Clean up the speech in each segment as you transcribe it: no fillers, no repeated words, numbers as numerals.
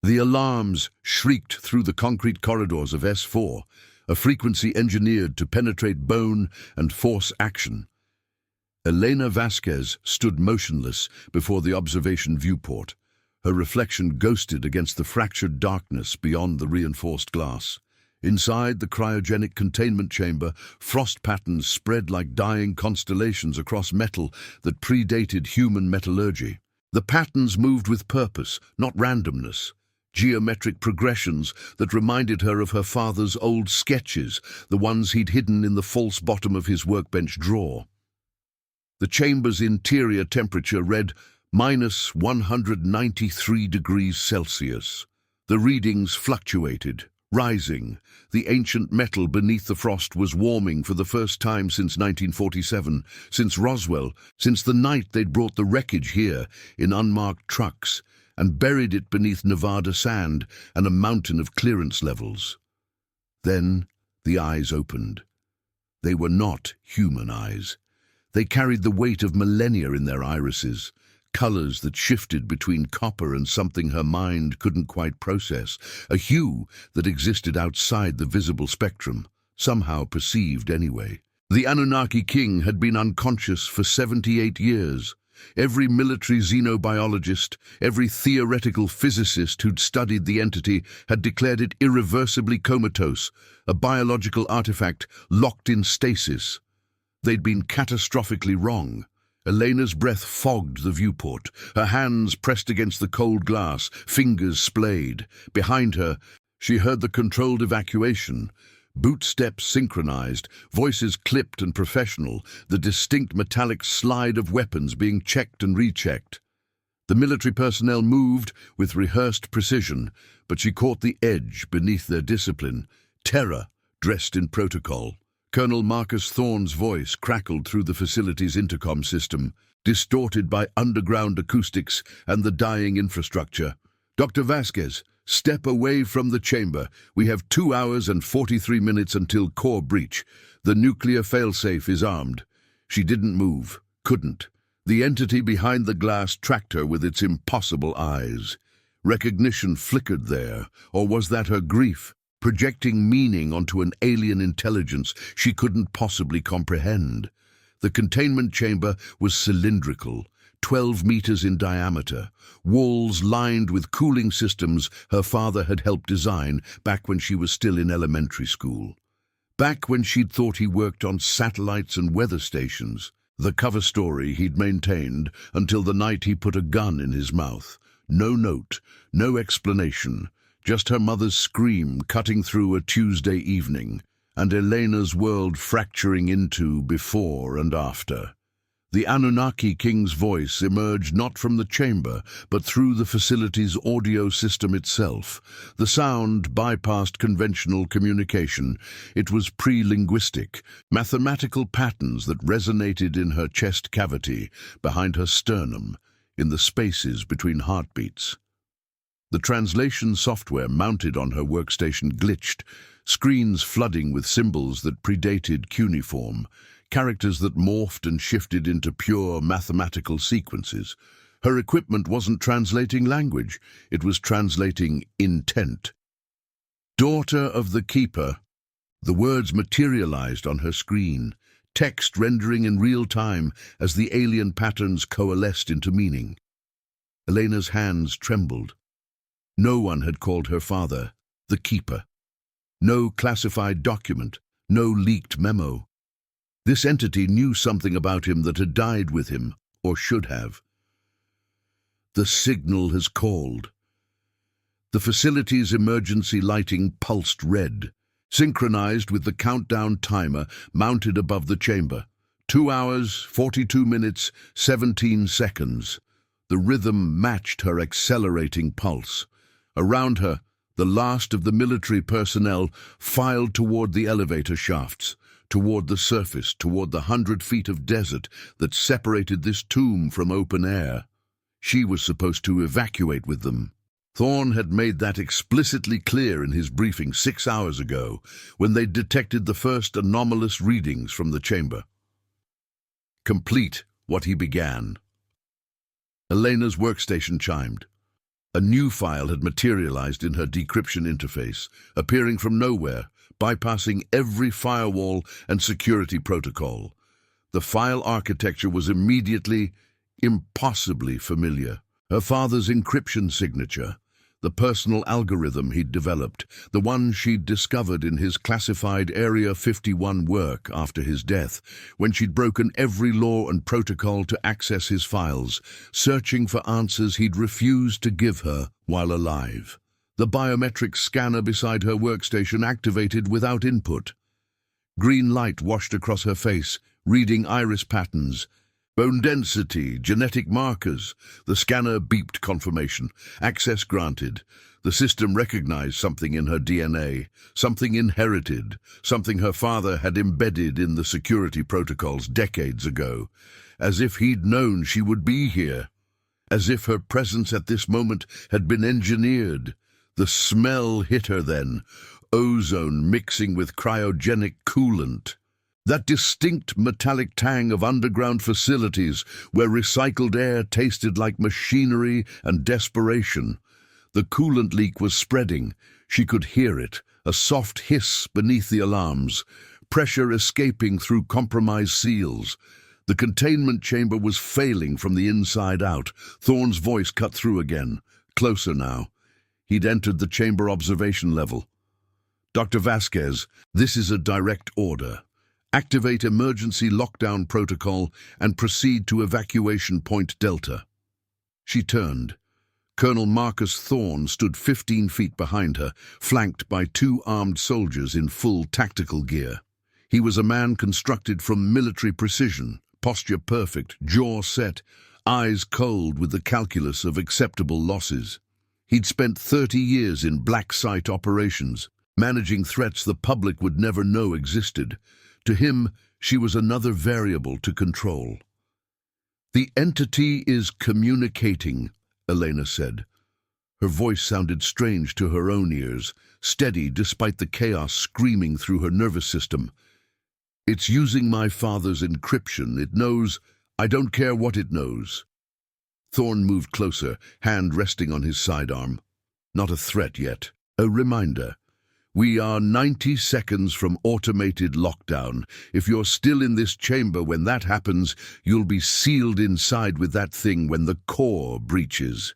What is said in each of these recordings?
The alarms shrieked through the concrete corridors of S4, a frequency engineered to penetrate bone and force action. Elena Vasquez stood motionless before the observation viewport, her reflection ghosted against the fractured darkness beyond the reinforced glass. Inside the cryogenic containment chamber, frost patterns spread like dying constellations across metal that predated human metallurgy. The patterns moved with purpose, not randomness. Geometric progressions that reminded her of her father's old sketches, the ones he'd hidden in the false bottom of his workbench drawer. The chamber's interior temperature read minus 193 degrees Celsius. The readings fluctuated, rising. The ancient metal beneath the frost was warming for the first time since 1947, since Roswell, since the night they'd brought the wreckage here in unmarked trucks and buried it beneath Nevada sand and a mountain of clearance levels. Then the eyes opened. They were not human eyes. They carried the weight of millennia in their irises, colors that shifted between copper and something her mind couldn't quite process, a hue that existed outside the visible spectrum, somehow perceived anyway. The Anunnaki king had been unconscious for 78 years. Every military xenobiologist, every theoretical physicist who'd studied the entity had declared it irreversibly comatose, a biological artifact locked in stasis. They'd been catastrophically wrong. Elena's breath fogged the viewport, her hands pressed against the cold glass, fingers splayed. Behind her, she heard the controlled evacuation. Boot steps synchronized, voices clipped and professional, the distinct metallic slide of weapons being checked and rechecked. The military personnel moved with rehearsed precision, but she caught the edge beneath their discipline, terror dressed in protocol. Colonel Marcus Thorne's voice crackled through the facility's intercom system, distorted by underground acoustics and the dying infrastructure. "Dr. Vasquez, step away from the chamber. We have 2 hours and 43 minutes until core breach. The nuclear failsafe is armed." She didn't move, couldn't. The entity behind the glass tracked her with its impossible eyes. Recognition flickered there, or was that her grief, projecting meaning onto an alien intelligence she couldn't possibly comprehend? The containment chamber was cylindrical, 12 meters in diameter, walls lined with cooling systems her father had helped design back when she was still in elementary school. Back when she'd thought he worked on satellites and weather stations, the cover story he'd maintained until the night he put a gun in his mouth. No note, no explanation, just her mother's scream cutting through a Tuesday evening, and Elena's world fracturing into before and after. The Anunnaki king's voice emerged not from the chamber, but through the facility's audio system itself. The sound bypassed conventional communication. It was pre-linguistic, mathematical patterns that resonated in her chest cavity, behind her sternum, in the spaces between heartbeats. The translation software mounted on her workstation glitched, screens flooding with symbols that predated cuneiform, characters that morphed and shifted into pure mathematical sequences. Her equipment wasn't translating language, it was translating intent. "Daughter of the Keeper." The words materialized on her screen, text rendering in real time as the alien patterns coalesced into meaning. Elena's hands trembled. No one had called her father the Keeper. No classified document, no leaked memo. This entity knew something about him that had died with him, or should have. The signal has called. The facility's emergency lighting pulsed red, synchronized with the countdown timer mounted above the chamber. 2 hours, 42 minutes, 17 seconds. The rhythm matched her accelerating pulse. Around her, the last of the military personnel filed toward the elevator shafts, toward the surface, toward the 100 feet of desert that separated this tomb from open air. She was supposed to evacuate with them. Thorne had made that explicitly clear in his briefing 6 hours ago, when they detected the first anomalous readings from the chamber. Complete what he began. Elena's workstation chimed. A new file had materialized in her decryption interface, appearing from nowhere, bypassing every firewall and security protocol. The file architecture was immediately, impossibly familiar. Her father's encryption signature, the personal algorithm he'd developed, the one she'd discovered in his classified Area 51 work after his death, when she'd broken every law and protocol to access his files, searching for answers he'd refused to give her while alive. The biometric scanner beside her workstation activated without input. Green light washed across her face, reading iris patterns, bone density, genetic markers. The scanner beeped confirmation. Access granted. The system recognized something in her DNA, something inherited, something her father had embedded in the security protocols decades ago, as if he'd known she would be here, as if her presence at this moment had been engineered. The smell hit her then, ozone mixing with cryogenic coolant. That distinct metallic tang of underground facilities where recycled air tasted like machinery and desperation. The coolant leak was spreading. She could hear it, a soft hiss beneath the alarms, pressure escaping through compromised seals. The containment chamber was failing from the inside out. Thorne's voice cut through again, closer now. He'd entered the chamber observation level. "Dr. Vasquez, this is a direct order. Activate emergency lockdown protocol and proceed to evacuation point Delta." She turned. Colonel Marcus Thorne stood 15 feet behind her, flanked by 2 armed soldiers in full tactical gear. He was a man constructed from military precision, posture perfect, jaw set, eyes cold with the calculus of acceptable losses. He'd spent 30 years in black site operations, managing threats the public would never know existed. To him, she was another variable to control. "The entity is communicating," Elena said. Her voice sounded strange to her own ears, steady despite the chaos screaming through her nervous system. "It's using my father's encryption. It knows. I don't care what it knows." Thorne moved closer, hand resting on his sidearm. Not a threat yet. A reminder. "We are 90 seconds from automated lockdown. If you're still in this chamber when that happens, you'll be sealed inside with that thing when the core breaches."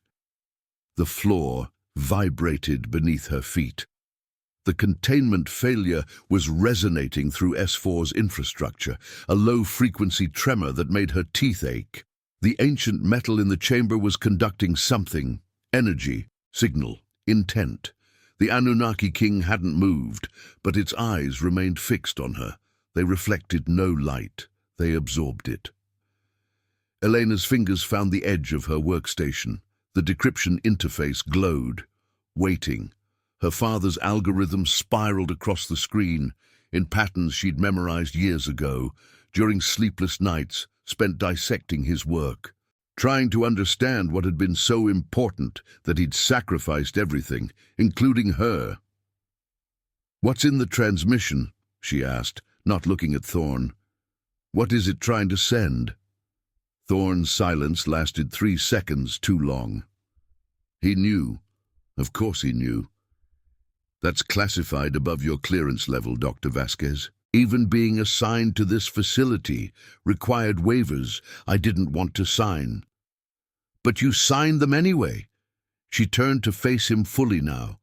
The floor vibrated beneath her feet. The containment failure was resonating through S4's infrastructure, a low-frequency tremor that made her teeth ache. The ancient metal in the chamber was conducting something: energy, signal, intent. The Anunnaki king hadn't moved, but its eyes remained fixed on her. They reflected no light. They absorbed it. Elena's fingers found the edge of her workstation. The decryption interface glowed, waiting. Her father's algorithm spiraled across the screen, in patterns she'd memorized years ago, during sleepless nights spent dissecting his work, trying to understand what had been so important that he'd sacrificed everything, including her. "What's in the transmission?" she asked, not looking at Thorne. "What is it trying to send?" Thorne's silence lasted 3 seconds too long. He knew. Of course he knew. "That's classified above your clearance level, Dr. Vasquez. Even being assigned to this facility required waivers I didn't want to sign." "But you signed them anyway." She turned to face him fully now.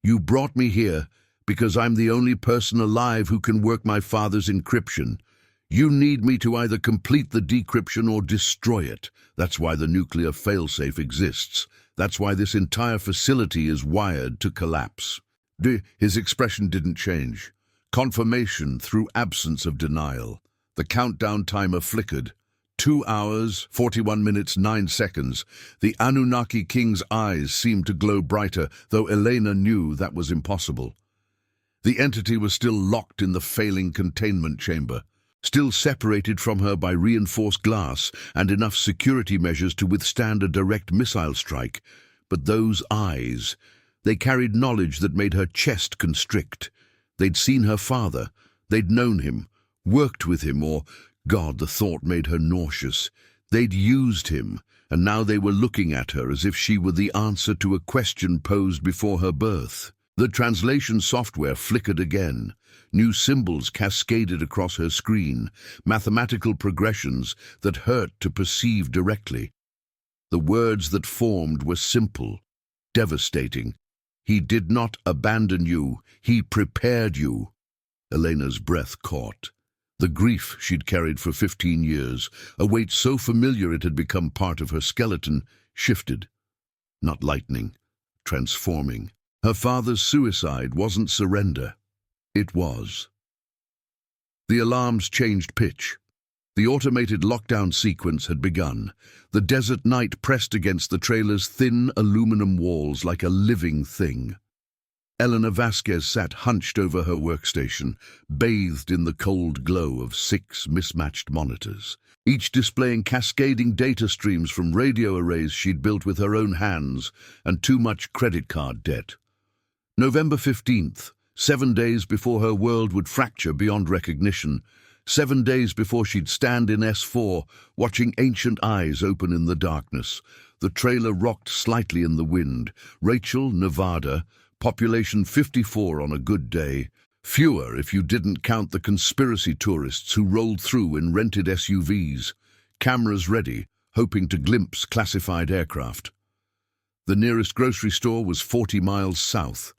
"You brought me here because I'm the only person alive who can work my father's encryption. You need me to either complete the decryption or destroy it. That's why the nuclear failsafe exists. That's why this entire facility is wired to collapse." His expression didn't change. Confirmation through absence of denial. The countdown timer flickered. 2 hours, 41 minutes, 9 seconds. The Anunnaki king's eyes seemed to glow brighter, though Elena knew that was impossible. The entity was still locked in the failing containment chamber, still separated from her by reinforced glass and enough security measures to withstand a direct missile strike. But those eyes, they carried knowledge that made her chest constrict. They'd seen her father, they'd known him, worked with him, or, God, the thought made her nauseous. They'd used him, and now they were looking at her as if she were the answer to a question posed before her birth. The translation software flickered again. New symbols cascaded across her screen, mathematical progressions that hurt to perceive directly. The words that formed were simple, devastating. He did not abandon you, he prepared you. Elena's breath caught. The grief she'd carried for 15 years, a weight so familiar it had become part of her skeleton, shifted. Not lightening, transforming. Her father's suicide wasn't surrender. It was. The alarms changed pitch. The automated lockdown sequence had begun. The desert night pressed against the trailer's thin aluminum walls like a living thing. Elena Vasquez sat hunched over her workstation, bathed in the cold glow of 6 mismatched monitors, each displaying cascading data streams from radio arrays she'd built with her own hands and too much credit card debt. November 15th, 7 days before her world would fracture beyond recognition, 7 days before she'd stand in S4, watching ancient eyes open in the darkness. The trailer rocked slightly in the wind. Rachel, Nevada, population 54 on a good day. Fewer if you didn't count the conspiracy tourists who rolled through in rented SUVs. Cameras ready, hoping to glimpse classified aircraft. The nearest grocery store was 40 miles south.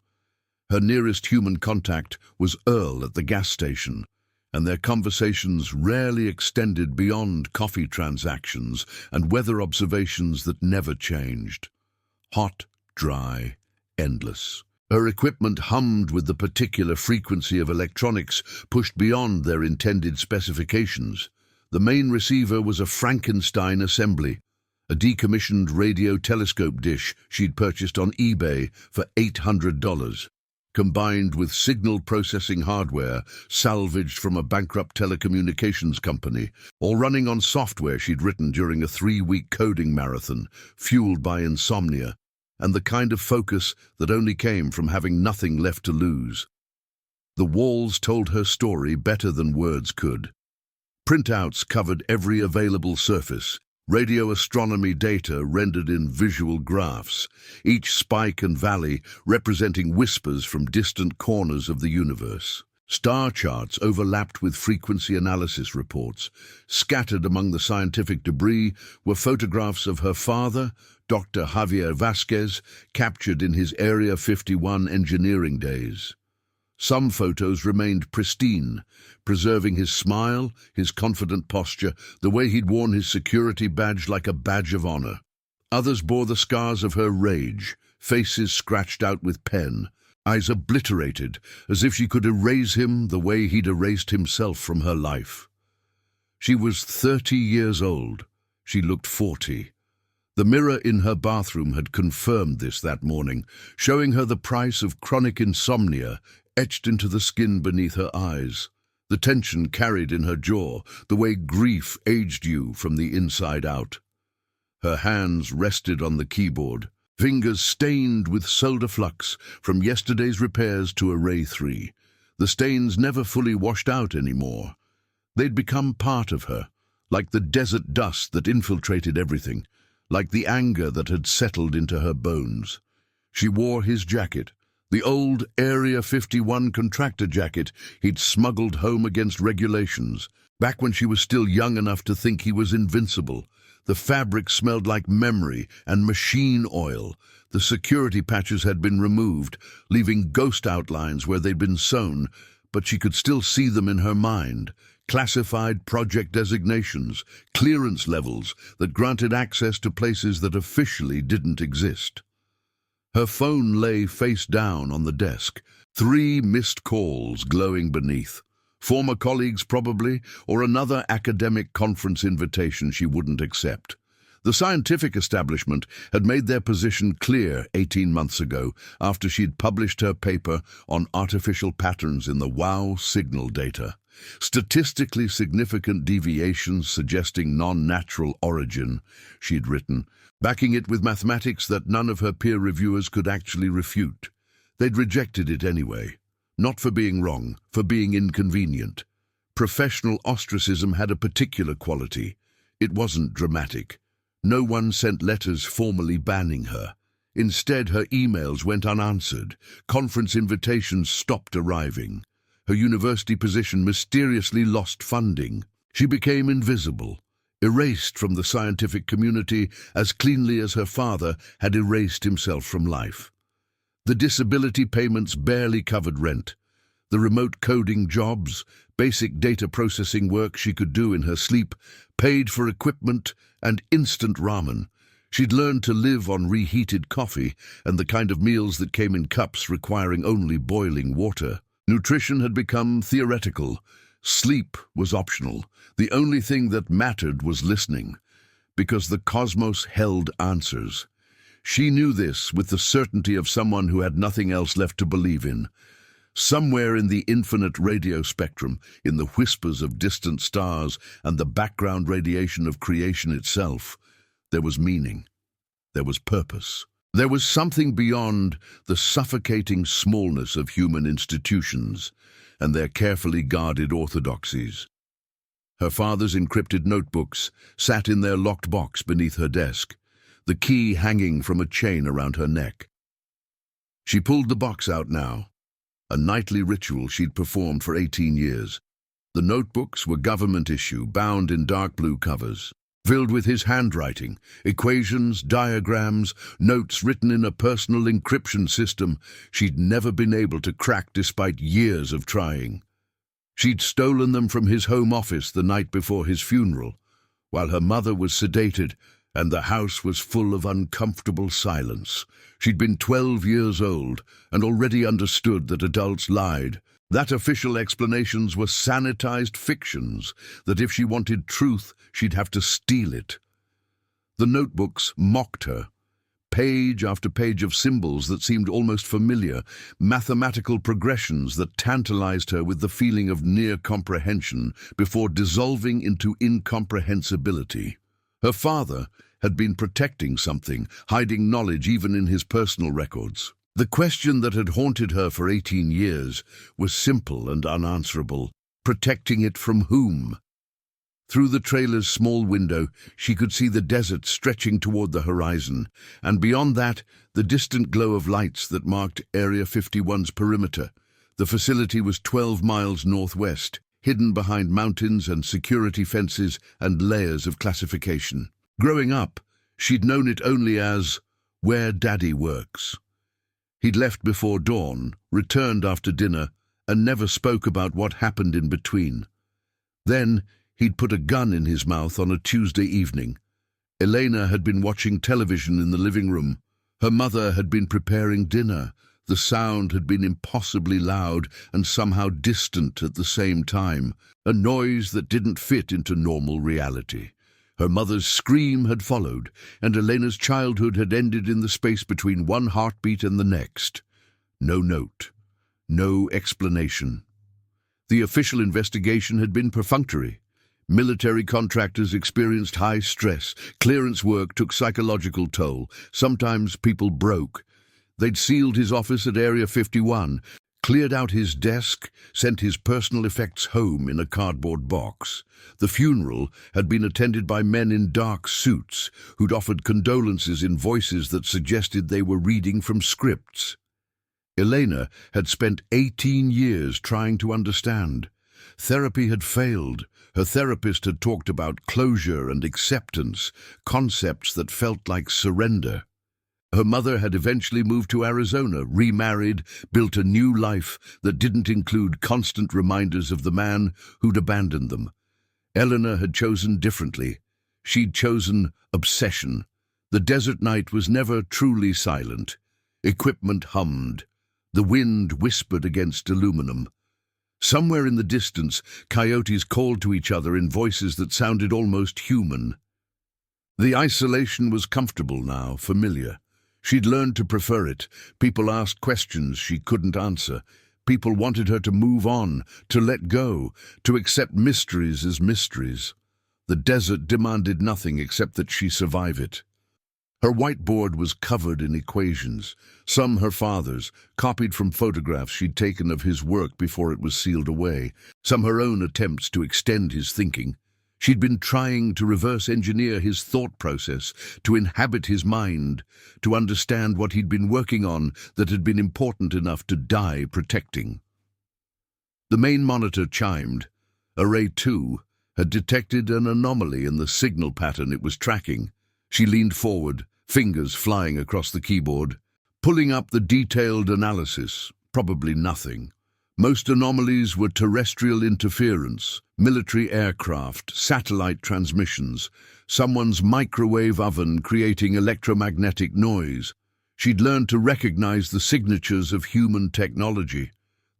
Her nearest human contact was Earl at the gas station, and their conversations rarely extended beyond coffee transactions and weather observations that never changed. Hot, dry, endless. Her equipment hummed with the particular frequency of electronics pushed beyond their intended specifications. The main receiver was a Frankenstein assembly, a decommissioned radio telescope dish she'd purchased on eBay for $800. Combined with signal processing hardware salvaged from a bankrupt telecommunications company, or running on software she'd written during a 3-week coding marathon, fueled by insomnia, and the kind of focus that only came from having nothing left to lose. The walls told her story better than words could. Printouts covered every available surface, radio astronomy data rendered in visual graphs, each spike and valley representing whispers from distant corners of the universe. Star charts overlapped with frequency analysis reports. Scattered among the scientific debris were photographs of her father, Dr. Javier Vasquez, captured in his Area 51 engineering days. Some photos remained pristine, preserving his smile, his confident posture, the way he'd worn his security badge like a badge of honor. Others bore the scars of her rage, faces scratched out with pen, eyes obliterated, as if she could erase him the way he'd erased himself from her life. She was 30 years old. She looked 40. The mirror in her bathroom had confirmed this that morning, showing her the price of chronic insomnia etched into the skin beneath her eyes, the tension carried in her jaw, the way grief aged you from the inside out. Her hands rested on the keyboard, fingers stained with solder flux from yesterday's repairs to Array 3. The stains never fully washed out anymore. They'd become part of her, like the desert dust that infiltrated everything, like the anger that had settled into her bones. She wore his jacket, the old Area 51 contractor jacket he'd smuggled home against regulations, back when she was still young enough to think he was invincible. The fabric smelled like memory and machine oil. The security patches had been removed, leaving ghost outlines where they'd been sewn, but she could still see them in her mind. Classified project designations, clearance levels that granted access to places that officially didn't exist. Her phone lay face down on the desk, 3 missed calls glowing beneath. Former colleagues probably, or another academic conference invitation she wouldn't accept. The scientific establishment had made their position clear 18 months ago after she'd published her paper on artificial patterns in the WOW signal data. Statistically significant deviations suggesting non-natural origin, she'd written, backing it with mathematics that none of her peer reviewers could actually refute. They'd rejected it anyway, not for being wrong, for being inconvenient. Professional ostracism had a particular quality. It wasn't dramatic. No one sent letters formally banning her. Instead, her emails went unanswered. Conference invitations stopped arriving. Her university position mysteriously lost funding. She became invisible, erased from the scientific community as cleanly as her father had erased himself from life. The disability payments barely covered rent. The remote coding jobs, basic data processing work she could do in her sleep, paid for equipment and instant ramen. She'd learned to live on reheated coffee and the kind of meals that came in cups requiring only boiling water. Nutrition had become theoretical. Sleep was optional. The only thing that mattered was listening, because the cosmos held answers. She knew this with the certainty of someone who had nothing else left to believe in. Somewhere in the infinite radio spectrum, in the whispers of distant stars and the background radiation of creation itself, there was meaning. There was purpose. There was something beyond the suffocating smallness of human institutions and their carefully guarded orthodoxies. Her father's encrypted notebooks sat in their locked box beneath her desk, the key hanging from a chain around her neck. She pulled the box out now, a nightly ritual she'd performed for 18 years. The notebooks were government issue, bound in dark blue covers, filled with his handwriting, equations, diagrams, notes written in a personal encryption system she'd never been able to crack despite years of trying. She'd stolen them from his home office the night before his funeral, while her mother was sedated and the house was full of uncomfortable silence. She'd been 12 years old and already understood that adults lied, that official explanations were sanitized fictions, that if she wanted truth, she'd have to steal it. The notebooks mocked her. Page after page of symbols that seemed almost familiar, mathematical progressions that tantalized her with the feeling of near comprehension before dissolving into incomprehensibility. Her father had been protecting something, hiding knowledge even in his personal records. The question that had haunted her for 18 years was simple and unanswerable. Protecting it from whom? Through the trailer's small window, she could see the desert stretching toward the horizon, and beyond that, the distant glow of lights that marked Area 51's perimeter. The facility was 12 miles northwest, hidden behind mountains and security fences and layers of classification. Growing up, she'd known it only as where Daddy works. He'd left before dawn, returned after dinner, and never spoke about what happened in between. Then, he'd put a gun in his mouth on a Tuesday evening. Elena had been watching television in the living room. Her mother had been preparing dinner. The sound had been impossibly loud and somehow distant at the same time, a noise that didn't fit into normal reality. Her mother's scream had followed, and Elena's childhood had ended in the space between one heartbeat and the next. No note, no explanation. The official investigation had been perfunctory. Military contractors experienced high stress. Clearance work took psychological toll. Sometimes people broke. They'd sealed his office at Area 51, cleared out his desk, sent his personal effects home in a cardboard box. The funeral had been attended by men in dark suits who'd offered condolences in voices that suggested they were reading from scripts. Elena had spent 18 years trying to understand. Therapy had failed. Her therapist had talked about closure and acceptance, concepts that felt like surrender. Her mother had eventually moved to Arizona, remarried, built a new life that didn't include constant reminders of the man who'd abandoned them. Eleanor had chosen differently. She'd chosen obsession. The desert night was never truly silent. Equipment hummed. The wind whispered against aluminum. Somewhere in the distance, coyotes called to each other in voices that sounded almost human. The isolation was comfortable now, familiar. She'd learned to prefer it. People asked questions she couldn't answer. People wanted her to move on, to let go, to accept mysteries as mysteries. The desert demanded nothing except that she survive it. Her whiteboard was covered in equations, some her father's, copied from photographs she'd taken of his work before it was sealed away, some her own attempts to extend his thinking. She'd been trying to reverse engineer his thought process, to inhabit his mind, to understand what he'd been working on that had been important enough to die protecting. The main monitor chimed. Array 2 had detected an anomaly in the signal pattern it was tracking. She leaned forward, fingers flying across the keyboard, pulling up the detailed analysis. Probably nothing. Most anomalies were terrestrial interference, military aircraft, satellite transmissions, someone's microwave oven creating electromagnetic noise. She'd learned to recognize the signatures of human technology,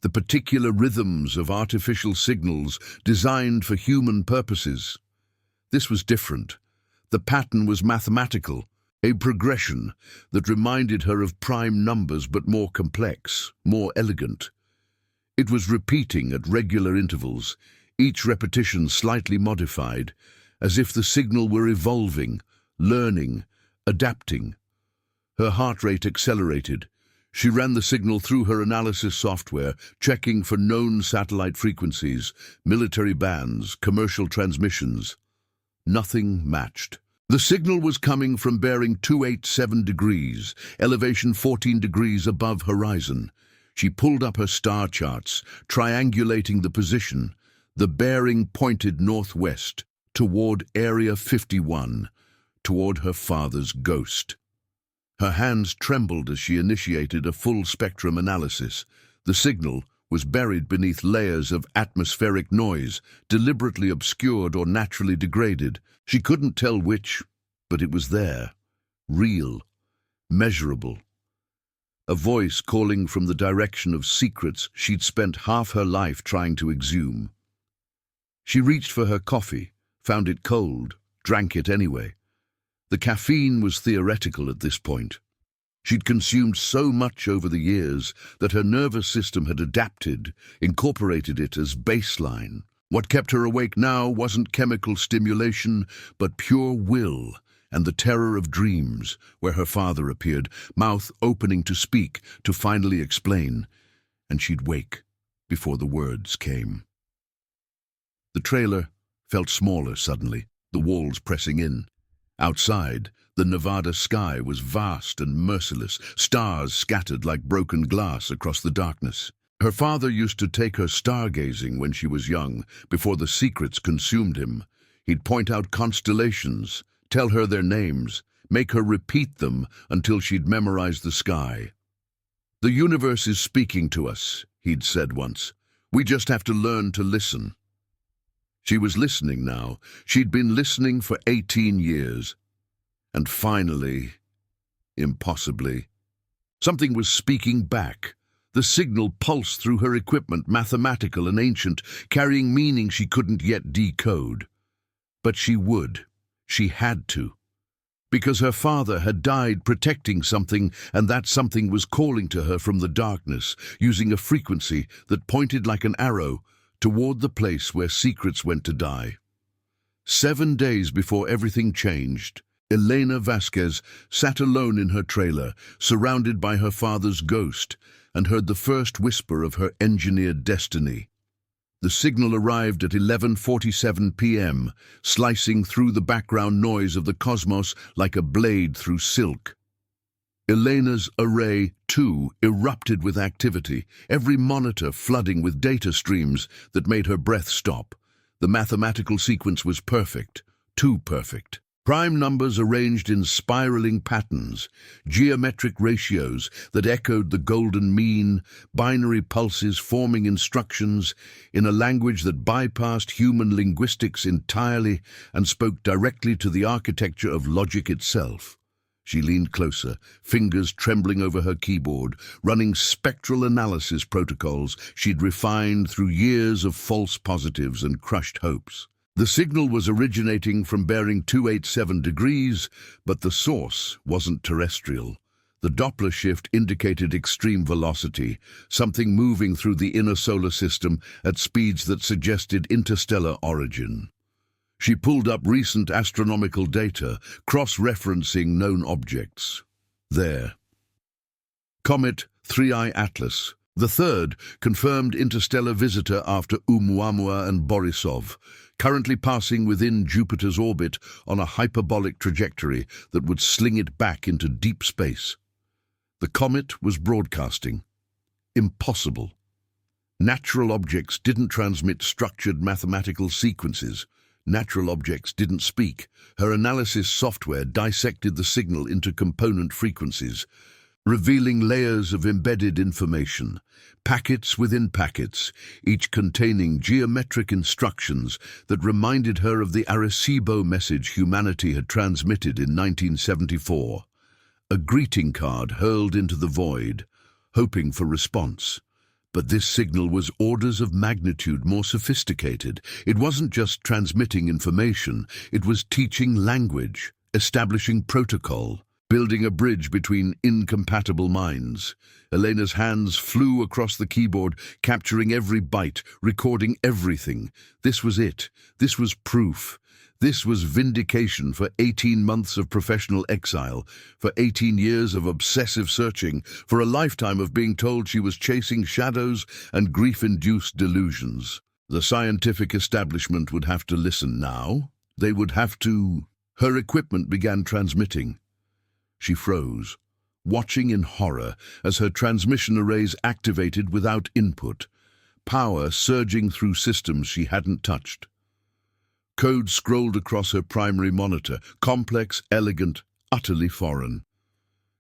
the particular rhythms of artificial signals designed for human purposes. This was different. The pattern was mathematical, a progression that reminded her of prime numbers but more complex, more elegant. It was repeating at regular intervals, each repetition slightly modified, as if the signal were evolving, learning, adapting. Her heart rate accelerated. She ran the signal through her analysis software, checking for known satellite frequencies, military bands, commercial transmissions. Nothing matched. The signal was coming from bearing 287 degrees, elevation 14 degrees above horizon. She pulled up her star charts, triangulating the position. The bearing pointed northwest, toward Area 51, toward her father's ghost. Her hands trembled as she initiated a full-spectrum analysis. The signal was buried beneath layers of atmospheric noise, deliberately obscured or naturally degraded. She couldn't tell which, but it was there, real, measurable. A voice calling from the direction of secrets she'd spent half her life trying to exhume. She reached for her coffee, found it cold, drank it anyway. The caffeine was theoretical at this point. She'd consumed so much over the years that her nervous system had adapted, incorporated it as baseline. What kept her awake now wasn't chemical stimulation, but pure will and the terror of dreams, where her father appeared, mouth opening to speak, to finally explain, and she'd wake before the words came. The trailer felt smaller suddenly, the walls pressing in. Outside, the Nevada sky was vast and merciless, stars scattered like broken glass across the darkness. Her father used to take her stargazing when she was young, before the secrets consumed him. He'd point out constellations, tell her their names, make her repeat them until she'd memorized the sky. "The universe is speaking to us," he'd said once. "We just have to learn to listen." She was listening now. She'd been listening for 18 years. And finally, impossibly, something was speaking back. The signal pulsed through her equipment, mathematical and ancient, carrying meaning she couldn't yet decode. But she would. She had to. Because her father had died protecting something, and that something was calling to her from the darkness, using a frequency that pointed like an arrow toward the place where secrets went to die. 7 days before everything changed, Elena Vasquez sat alone in her trailer, surrounded by her father's ghost, and heard the first whisper of her engineered destiny. The signal arrived at 11:47 p.m., slicing through the background noise of the cosmos like a blade through silk. Elena's Array 2 erupted with activity, every monitor flooding with data streams that made her breath stop. The mathematical sequence was perfect, too perfect. Prime numbers arranged in spiraling patterns, geometric ratios that echoed the golden mean, binary pulses forming instructions in a language that bypassed human linguistics entirely and spoke directly to the architecture of logic itself. She leaned closer, fingers trembling over her keyboard, running spectral analysis protocols she'd refined through years of false positives and crushed hopes. The signal was originating from bearing 287 degrees, but the source wasn't terrestrial. The Doppler shift indicated extreme velocity, something moving through the inner solar system at speeds that suggested interstellar origin. She pulled up recent astronomical data, cross-referencing known objects. There. Comet 3I Atlas, The third, confirmed interstellar visitor after Oumuamua and Borisov, currently passing within Jupiter's orbit on a hyperbolic trajectory that would sling it back into deep space. The comet was broadcasting. Impossible. Natural objects didn't transmit structured mathematical sequences. Natural objects didn't speak. Her analysis software dissected the signal into component frequencies, revealing layers of embedded information, packets within packets, each containing geometric instructions that reminded her of the Arecibo message humanity had transmitted in 1974. A greeting card hurled into the void, hoping for response. But this signal was orders of magnitude more sophisticated. It wasn't just transmitting information, it was teaching language, establishing protocol, building a bridge between incompatible minds. Elena's hands flew across the keyboard, capturing every byte, recording everything. This was it. This was proof. This was vindication for 18 months of professional exile, for 18 years of obsessive searching, for a lifetime of being told she was chasing shadows and grief-induced delusions. The scientific establishment would have to listen now. They would have to... Her equipment began transmitting. She froze, watching in horror as her transmission arrays activated without input, power surging through systems she hadn't touched. Code scrolled across her primary monitor, complex, elegant, utterly foreign.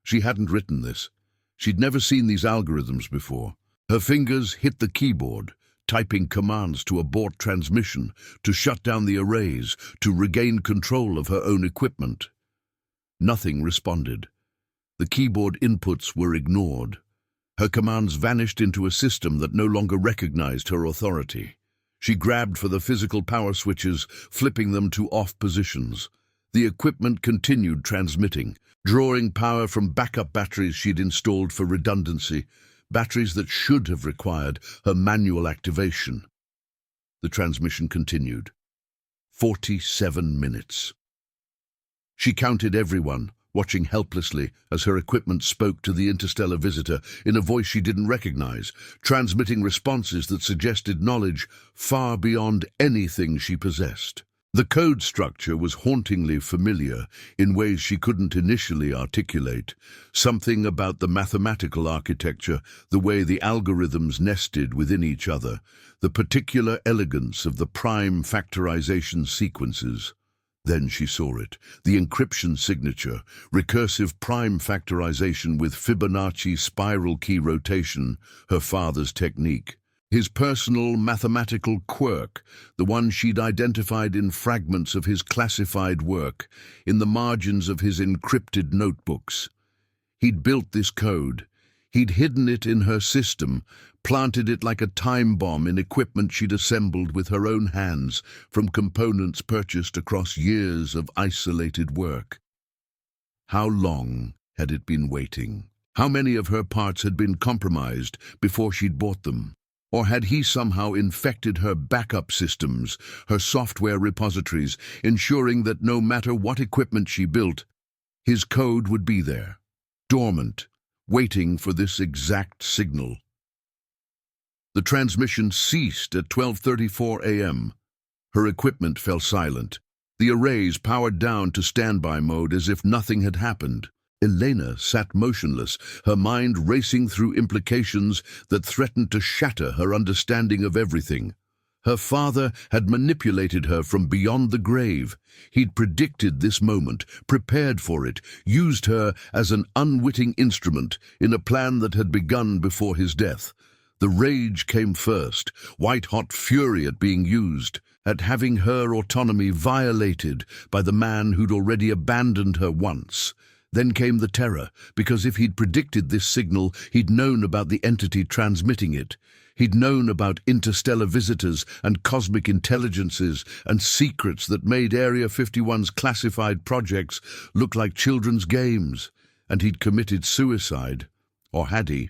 She hadn't written this. She'd never seen these algorithms before. Her fingers hit the keyboard, typing commands to abort transmission, to shut down the arrays, to regain control of her own equipment. Nothing responded. The keyboard inputs were ignored. Her commands vanished into a system that no longer recognized her authority. She grabbed for the physical power switches, flipping them to off positions. The equipment continued transmitting, drawing power from backup batteries she'd installed for redundancy, batteries that should have required her manual activation. The transmission continued. 47 minutes. She counted everyone, watching helplessly as her equipment spoke to the interstellar visitor in a voice she didn't recognize, transmitting responses that suggested knowledge far beyond anything she possessed. The code structure was hauntingly familiar in ways she couldn't initially articulate. Something about the mathematical architecture, the way the algorithms nested within each other, the particular elegance of the prime factorization sequences. Then she saw it, the encryption signature, recursive prime factorization with Fibonacci spiral key rotation, her father's technique. His personal mathematical quirk, the one she'd identified in fragments of his classified work, in the margins of his encrypted notebooks. He'd built this code. He'd hidden it in her system, planted it like a time bomb in equipment she'd assembled with her own hands from components purchased across years of isolated work. How long had it been waiting? How many of her parts had been compromised before she'd bought them? Or had he somehow infected her backup systems, her software repositories, ensuring that no matter what equipment she built, his code would be there, dormant, waiting for this exact signal? The transmission ceased at 12:34 a.m. Her equipment fell silent. The arrays powered down to standby mode as if nothing had happened. Elena sat motionless, her mind racing through implications that threatened to shatter her understanding of everything. Her father had manipulated her from beyond the grave. He'd predicted this moment, prepared for it, used her as an unwitting instrument in a plan that had begun before his death. The rage came first, white-hot fury at being used, at having her autonomy violated by the man who'd already abandoned her once. Then came the terror, because if he'd predicted this signal, he'd known about the entity transmitting it. He'd known about interstellar visitors and cosmic intelligences and secrets that made Area 51's classified projects look like children's games. And he'd committed suicide, or had he,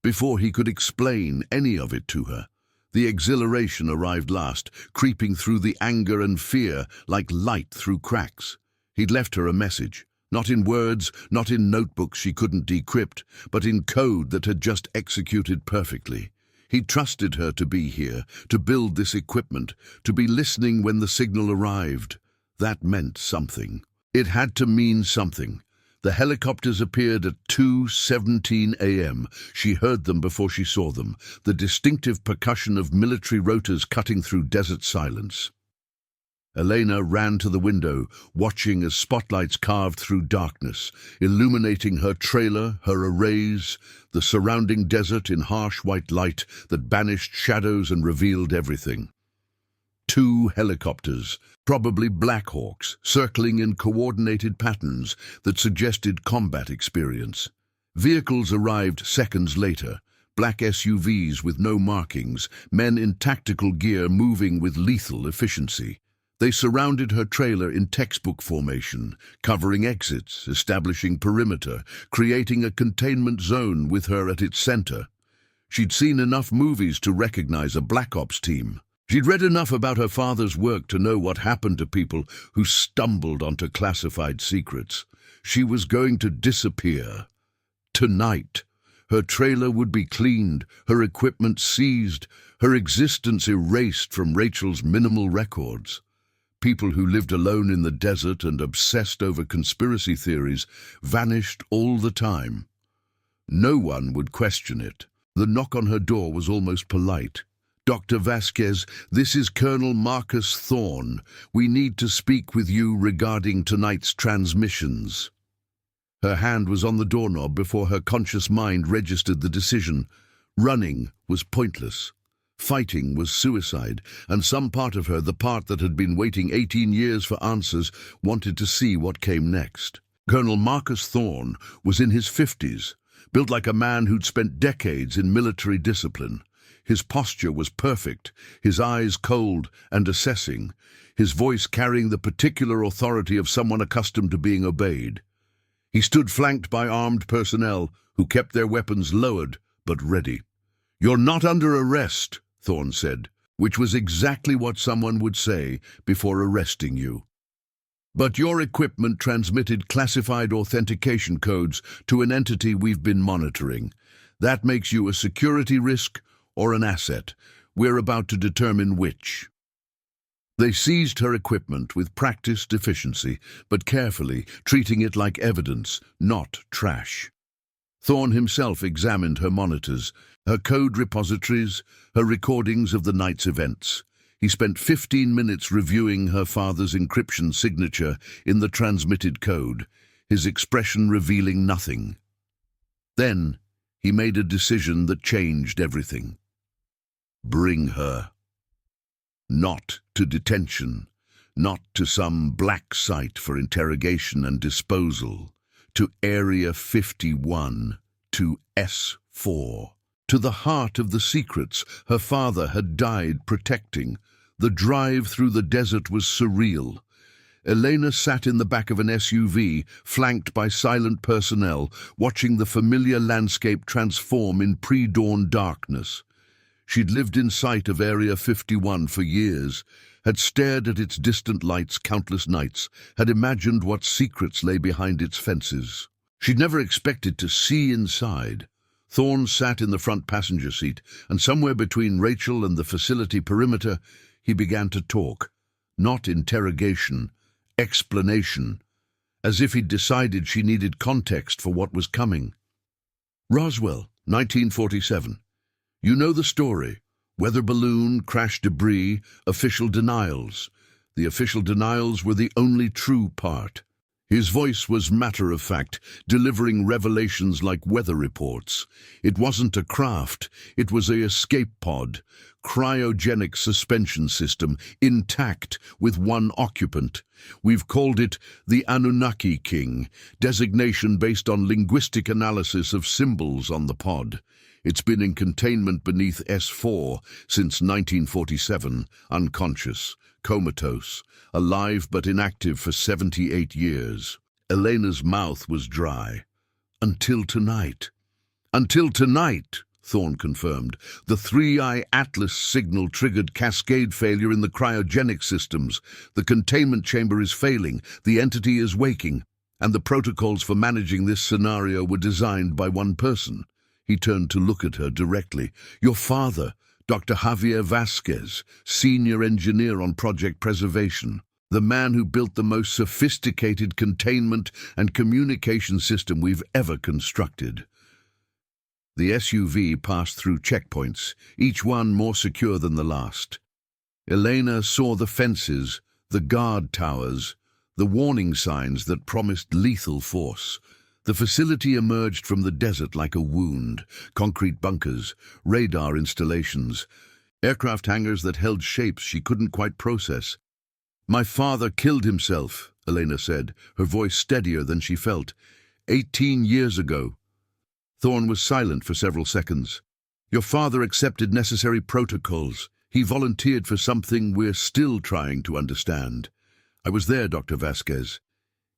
before he could explain any of it to her. The exhilaration arrived last, creeping through the anger and fear like light through cracks. He'd left her a message. Not in words, not in notebooks she couldn't decrypt, but in code that had just executed perfectly. He trusted her to be here, to build this equipment, to be listening when the signal arrived. That meant something. It had to mean something. The helicopters appeared at 2:17 a.m. She heard them before she saw them, the distinctive percussion of military rotors cutting through desert silence. Elena ran to the window, watching as spotlights carved through darkness, illuminating her trailer, her arrays, the surrounding desert in harsh white light that banished shadows and revealed everything. 2 helicopters, probably Black Hawks, circling in coordinated patterns that suggested combat experience. Vehicles arrived seconds later, black SUVs with no markings, men in tactical gear moving with lethal efficiency. They surrounded her trailer in textbook formation, covering exits, establishing perimeter, creating a containment zone with her at its center. She'd seen enough movies to recognize a Black Ops team. She'd read enough about her father's work to know what happened to people who stumbled onto classified secrets. She was going to disappear. Tonight, her trailer would be cleaned, her equipment seized, her existence erased from Rachel's minimal records. People who lived alone in the desert and obsessed over conspiracy theories vanished all the time. No one would question it. The knock on her door was almost polite. "Dr. Vasquez, this is Colonel Marcus Thorne. We need to speak with you regarding tonight's transmissions." Her hand was on the doorknob before her conscious mind registered the decision. Running was pointless. Fighting was suicide, and some part of her, the part that had been waiting 18 years for answers, wanted to see what came next. Colonel Marcus Thorne was in his 50s, built like a man who'd spent decades in military discipline. His posture was perfect, his eyes cold and assessing, his voice carrying the particular authority of someone accustomed to being obeyed. He stood flanked by armed personnel who kept their weapons lowered but ready. "You're not under arrest," Thorne said, which was exactly what someone would say before arresting you. "But your equipment transmitted classified authentication codes to an entity we've been monitoring. That makes you a security risk or an asset. We're about to determine which." They seized her equipment with practiced efficiency, but carefully, treating it like evidence, not trash. Thorne himself examined her monitors, her code repositories, her recordings of the night's events. He spent 15 minutes reviewing her father's encryption signature in the transmitted code, his expression revealing nothing. Then he made a decision that changed everything. Bring her. Not to detention, not to some black site for interrogation and disposal, to Area 51, to S4, to the heart of the secrets her father had died protecting. The drive through the desert was surreal. Elena sat in the back of an SUV, flanked by silent personnel, watching the familiar landscape transform in pre-dawn darkness. She'd lived in sight of Area 51 for years, had stared at its distant lights countless nights, had imagined what secrets lay behind its fences. She'd never expected to see inside. Thorne sat in the front passenger seat, and somewhere between Rachel and the facility perimeter, he began to talk. Not interrogation, explanation, as if he'd decided she needed context for what was coming. "Roswell, 1947. You know the story. Weather balloon, crash debris, official denials. The official denials were the only true part." His voice was matter-of-fact, delivering revelations like weather reports. It wasn't a craft, it was a escape pod, cryogenic suspension system, intact with one occupant. We've called it the Anunnaki King, designation based on linguistic analysis of symbols on the pod. It's been in containment beneath S4 since 1947, unconscious, comatose, alive but inactive for 78 years. Elena's mouth was dry. "Until tonight." "Until tonight," Thorne confirmed. "The 3-eye Atlas signal triggered cascade failure in the cryogenic systems. The containment chamber is failing. The entity is waking." And the protocols for managing this scenario were designed by one person. He turned to look at her directly. Your father, Dr. Javier Vasquez, senior engineer on project preservation, the man who built the most sophisticated containment and communication system we've ever constructed. The SUV passed through checkpoints, each one more secure than the last. Elena saw the fences, the guard towers, the warning signs that promised lethal force. The facility emerged from the desert like a wound: concrete bunkers, radar installations, aircraft hangars that held shapes she couldn't quite process. My father killed himself, Elena said, her voice steadier than she felt. 18 years ago. Thorne was silent for several seconds. Your father accepted necessary protocols. He volunteered for something we're still trying to understand. I was there, Dr. Vasquez.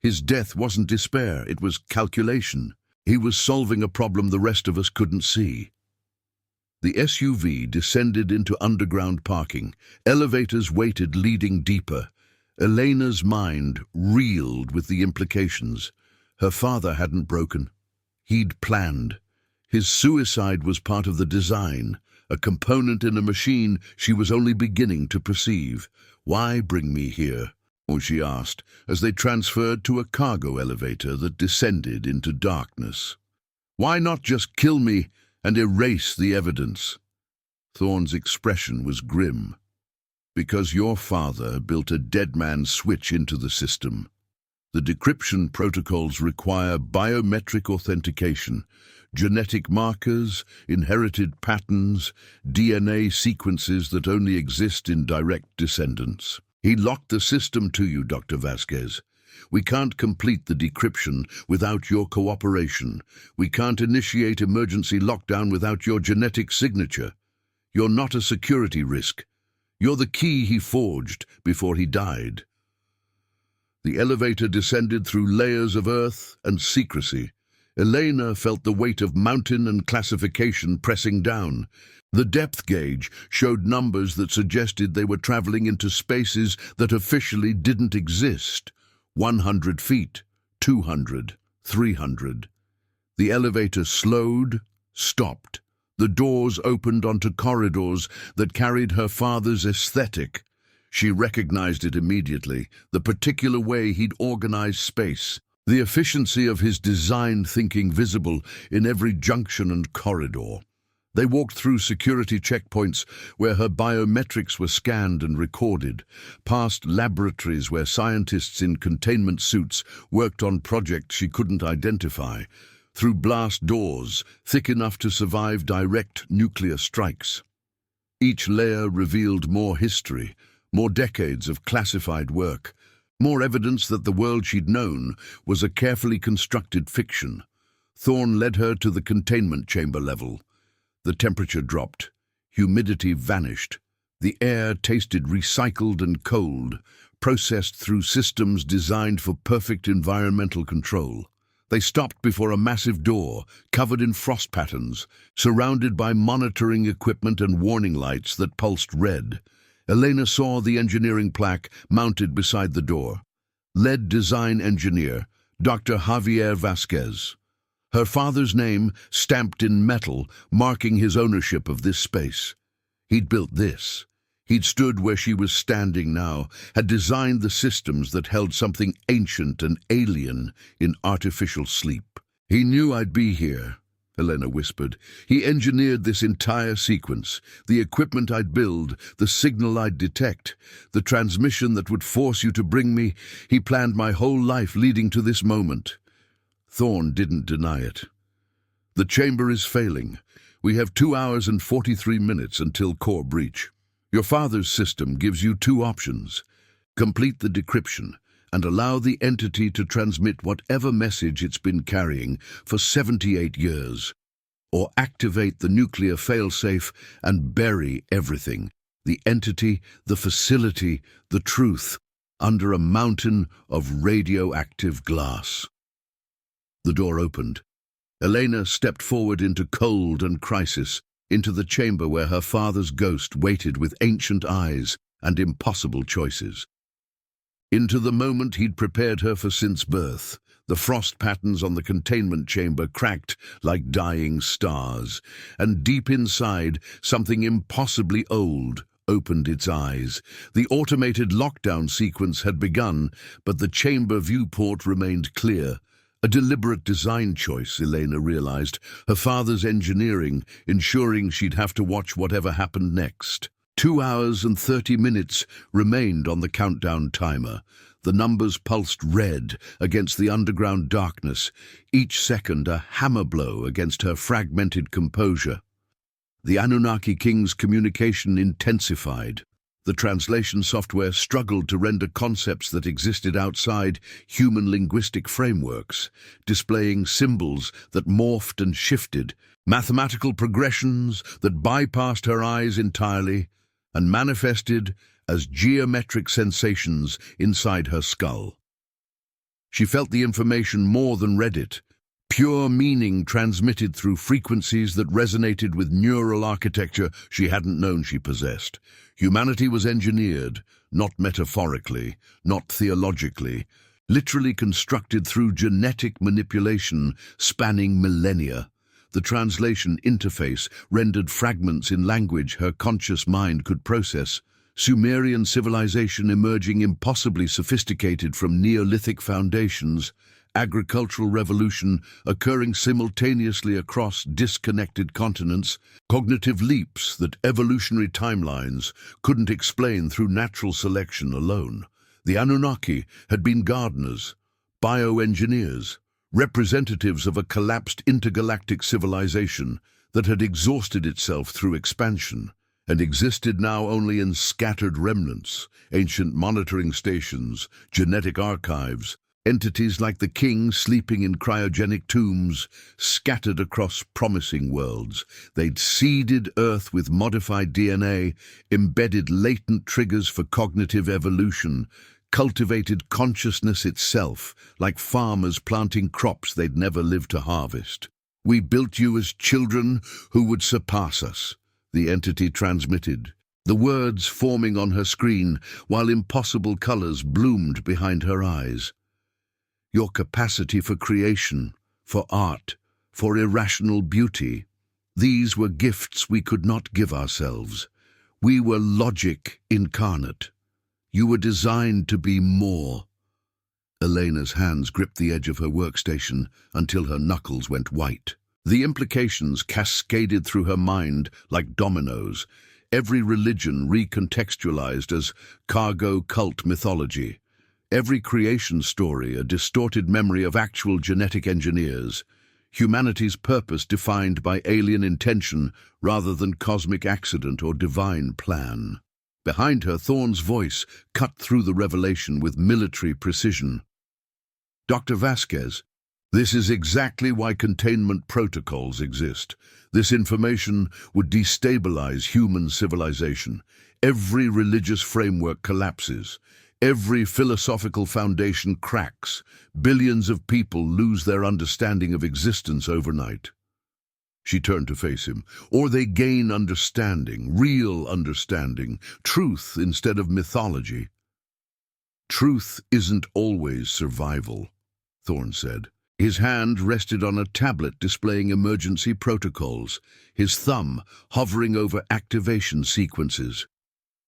His death wasn't despair, it was calculation. He was solving a problem the rest of us couldn't see. The SUV descended into underground parking. Elevators waited, leading deeper. Elena's mind reeled with the implications. Her father hadn't broken. He'd planned. His suicide was part of the design, a component in a machine she was only beginning to perceive. Why bring me here? She asked, as they transferred to a cargo elevator that descended into darkness. Why not just kill me and erase the evidence? Thorne's expression was grim. Because your father built a dead man's switch into the system. The decryption protocols require biometric authentication, genetic markers, inherited patterns, DNA sequences that only exist in direct descendants. He locked the system to you, Dr. Vasquez. We can't complete the decryption without your cooperation. We can't initiate emergency lockdown without your genetic signature. You're not a security risk. You're the key he forged before he died. The elevator descended through layers of earth and secrecy. Elena felt the weight of mountain and classification pressing down. The depth gauge showed numbers that suggested they were traveling into spaces that officially didn't exist. 100 feet, 200, 300. The elevator slowed, stopped. The doors opened onto corridors that carried her father's aesthetic. She recognized it immediately, the particular way he'd organized space, the efficiency of his design thinking visible in every junction and corridor. They walked through security checkpoints where her biometrics were scanned and recorded, past laboratories where scientists in containment suits worked on projects she couldn't identify, through blast doors thick enough to survive direct nuclear strikes. Each layer revealed more history, more decades of classified work, more evidence that the world she'd known was a carefully constructed fiction. Thorne led her to the containment chamber level. The temperature dropped. Humidity vanished. The air tasted recycled and cold, processed through systems designed for perfect environmental control. They stopped before a massive door, covered in frost patterns, surrounded by monitoring equipment and warning lights that pulsed red. Elena saw the engineering plaque mounted beside the door. Lead design engineer, Dr. Javier Vasquez. Her father's name stamped in metal, marking his ownership of this space. He'd built this. He'd stood where she was standing now, had designed the systems that held something ancient and alien in artificial sleep. He knew I'd be here, Elena whispered. He engineered this entire sequence, the equipment I'd build, the signal I'd detect, the transmission that would force you to bring me. He planned my whole life leading to this moment. Thorne didn't deny it. The chamber is failing. We have 2 hours and 43 minutes until core breach. Your father's system gives you 2 options. Complete the decryption and allow the entity to transmit whatever message it's been carrying for 78 years. Or activate the nuclear failsafe and bury everything, the entity, the facility, the truth, under a mountain of radioactive glass. The door opened. Elena stepped forward into cold and crisis, into the chamber where her father's ghost waited with ancient eyes and impossible choices. Into the moment he'd prepared her for since birth, The frost patterns on the containment chamber cracked like dying stars, and deep inside, something impossibly old opened its eyes. The automated lockdown sequence had begun, but the chamber viewport remained clear. A deliberate design choice, Elena realized, her father's engineering, ensuring she'd have to watch whatever happened next. 2 hours and 30 minutes remained on the countdown timer. The numbers pulsed red against the underground darkness, each second a hammer blow against her fragmented composure. The Anunnaki king's communication intensified. The translation software struggled to render concepts that existed outside human linguistic frameworks, displaying symbols that morphed and shifted, mathematical progressions that bypassed her eyes entirely, and manifested as geometric sensations inside her skull. She felt the information more than read it, pure meaning transmitted through frequencies that resonated with neural architecture she hadn't known she possessed. Humanity was engineered, not metaphorically, not theologically, literally constructed through genetic manipulation spanning millennia. The translation interface rendered fragments in language her conscious mind could process. Sumerian civilization emerging impossibly sophisticated from Neolithic foundations, agricultural revolution occurring simultaneously across disconnected continents, cognitive leaps that evolutionary timelines couldn't explain through natural selection alone. The Anunnaki had been gardeners, bioengineers, representatives of a collapsed intergalactic civilization that had exhausted itself through expansion and existed now only in scattered remnants, ancient monitoring stations, genetic archives, entities like the king sleeping in cryogenic tombs, scattered across promising worlds. They'd seeded Earth with modified DNA, embedded latent triggers for cognitive evolution, cultivated consciousness itself, like farmers planting crops they'd never lived to harvest. "We built you as children who would surpass us," the entity transmitted, the words forming on her screen while impossible colors bloomed behind her eyes. "Your capacity for creation, for art, for irrational beauty, these were gifts we could not give ourselves. We were logic incarnate. You were designed to be more." Elena's hands gripped the edge of her workstation until her knuckles went white. The implications cascaded through her mind like dominoes, every religion recontextualized as cargo cult mythology, every creation story a distorted memory of actual genetic engineers, humanity's purpose defined by alien intention rather than cosmic accident or divine plan. Behind her, Thorne's voice cut through the revelation with military precision. "Dr. Vasquez, this is exactly why containment protocols exist. This information would destabilize human civilization. Every religious framework collapses. Every philosophical foundation cracks. Billions of people lose their understanding of existence overnight." She turned to face him. "Or they gain understanding, real understanding, truth instead of mythology." "Truth isn't always survival," Thorne said. His hand rested on a tablet displaying emergency protocols, his thumb hovering over activation sequences.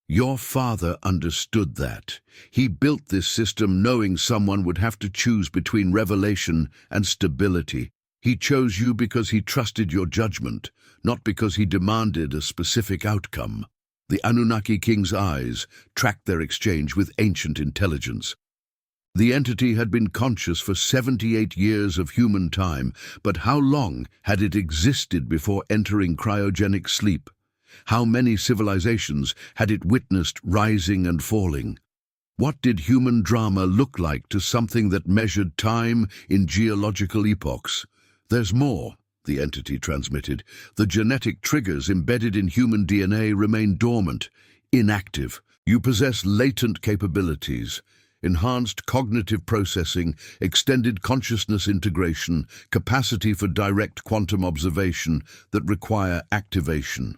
"Your father understood that. He built this system knowing someone would have to choose between revelation and stability. He chose you because he trusted your judgment, not because he demanded a specific outcome." The Anunnaki king's eyes tracked their exchange with ancient intelligence. The entity had been conscious for 78 years of human time, but how long had it existed before entering cryogenic sleep? How many civilizations had it witnessed rising and falling? What did human drama look like to something that measured time in geological epochs? "There's more," the entity transmitted. "The genetic triggers embedded in human DNA remain dormant, inactive. You possess latent capabilities, enhanced cognitive processing, extended consciousness integration, capacity for direct quantum observation that require activation."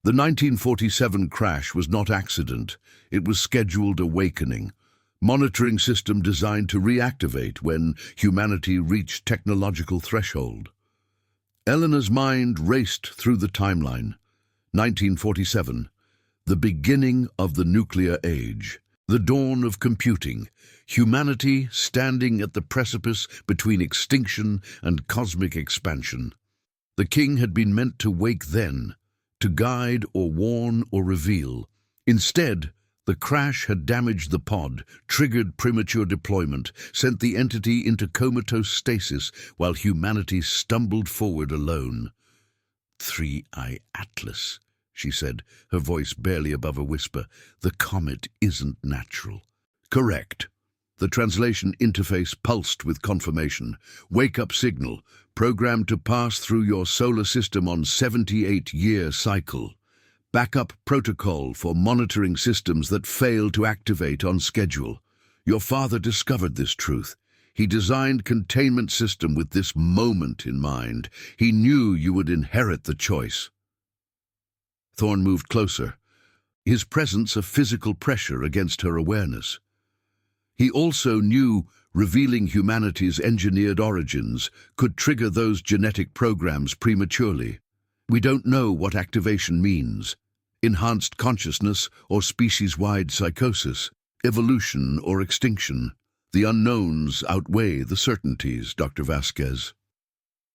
The 1947 crash was not accident, it was scheduled awakening. Monitoring system designed to reactivate when humanity reached technological threshold. Eleanor's mind raced through the timeline. 1947, the beginning of the nuclear age, the dawn of computing, humanity standing at the precipice between extinction and cosmic expansion. The king had been meant to wake then, to guide or warn or reveal. Instead, the crash had damaged the pod, triggered premature deployment, sent the entity into comatose stasis while humanity stumbled forward alone. 3I Atlas, she said, her voice barely above a whisper. The comet isn't natural. Correct. The translation interface pulsed with confirmation. Wake-up signal, programmed to pass through your solar system on 78-year cycle. Backup protocol for monitoring systems that fail to activate on schedule. Your father discovered this truth. He designed containment system with this moment in mind. He knew you would inherit the choice. Thorne moved closer, his presence a physical pressure against her awareness. He also knew revealing humanity's engineered origins could trigger those genetic programs prematurely. We don't know what activation means. Enhanced consciousness or species-wide psychosis, evolution or extinction. The unknowns outweigh the certainties, Dr. Vasquez.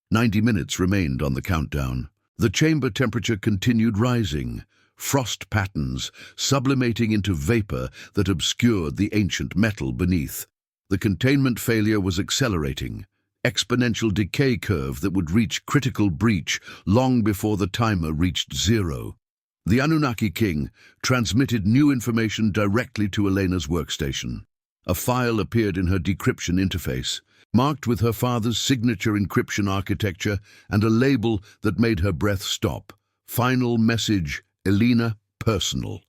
90 minutes remained on the countdown. The chamber temperature continued rising, frost patterns sublimating into vapor that obscured the ancient metal beneath. The containment failure was accelerating, exponential decay curve that would reach critical breach long before the timer reached zero. The Anunnaki king transmitted new information directly to Elena's workstation. A file appeared in her decryption interface, marked with her father's signature encryption architecture and a label that made her breath stop. Final message, Elena, personal.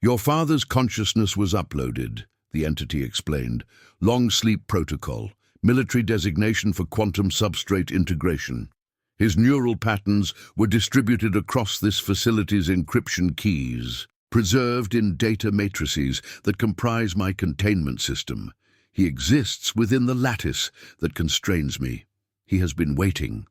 Your father's consciousness was uploaded, the entity explained. Long sleep protocol, military designation for quantum substrate integration. His neural patterns were distributed across this facility's encryption keys, preserved in data matrices that comprise my containment system. He exists within the lattice that constrains me. He has been waiting.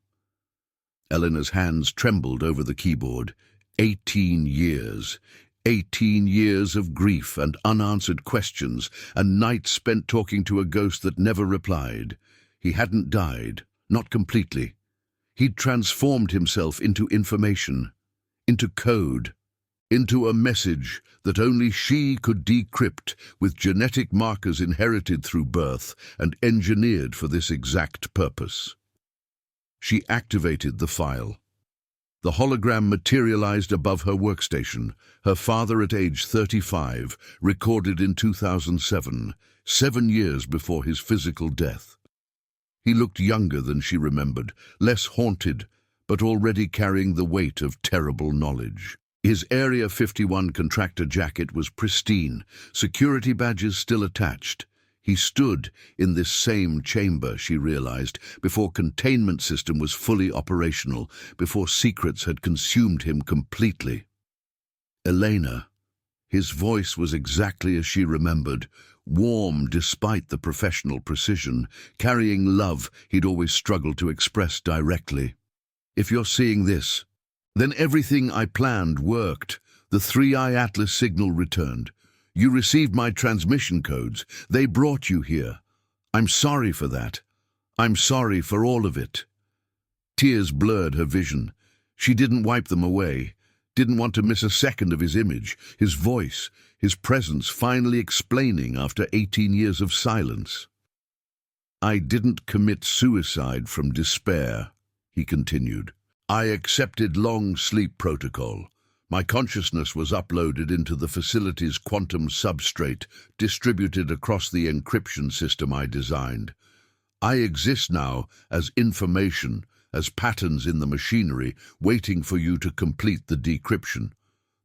Eleanor's hands trembled over the keyboard. 18 years. 18 years of grief and unanswered questions, and nights spent talking to a ghost that never replied. He hadn't died, not completely. He'd transformed himself into information, into code, into a message that only she could decrypt with genetic markers inherited through birth and engineered for this exact purpose. She activated the file. The hologram materialized above her workstation, her father at age 35, recorded in 2007, 7 years before his physical death. He looked younger than she remembered, less haunted, but already carrying the weight of terrible knowledge. His Area 51 contractor jacket was pristine, security badges still attached. He stood in this same chamber, she realized, before containment system was fully operational, before secrets had consumed him completely. Elena. His voice was exactly as she remembered, warm despite the professional precision, carrying love he'd always struggled to express directly. If you're seeing this, then everything I planned worked. The 3I Atlas signal returned. You received my transmission codes. They brought you here. I'm sorry for that. I'm sorry for all of it. Tears blurred her vision. She didn't wipe them away, didn't want to miss a second of his image, his voice, his presence finally explaining after 18 years of silence. I didn't commit suicide from despair, he continued. I accepted long sleep protocol. My consciousness was uploaded into the facility's quantum substrate, distributed across the encryption system I designed. I exist now as information, as patterns in the machinery, waiting for you to complete the decryption.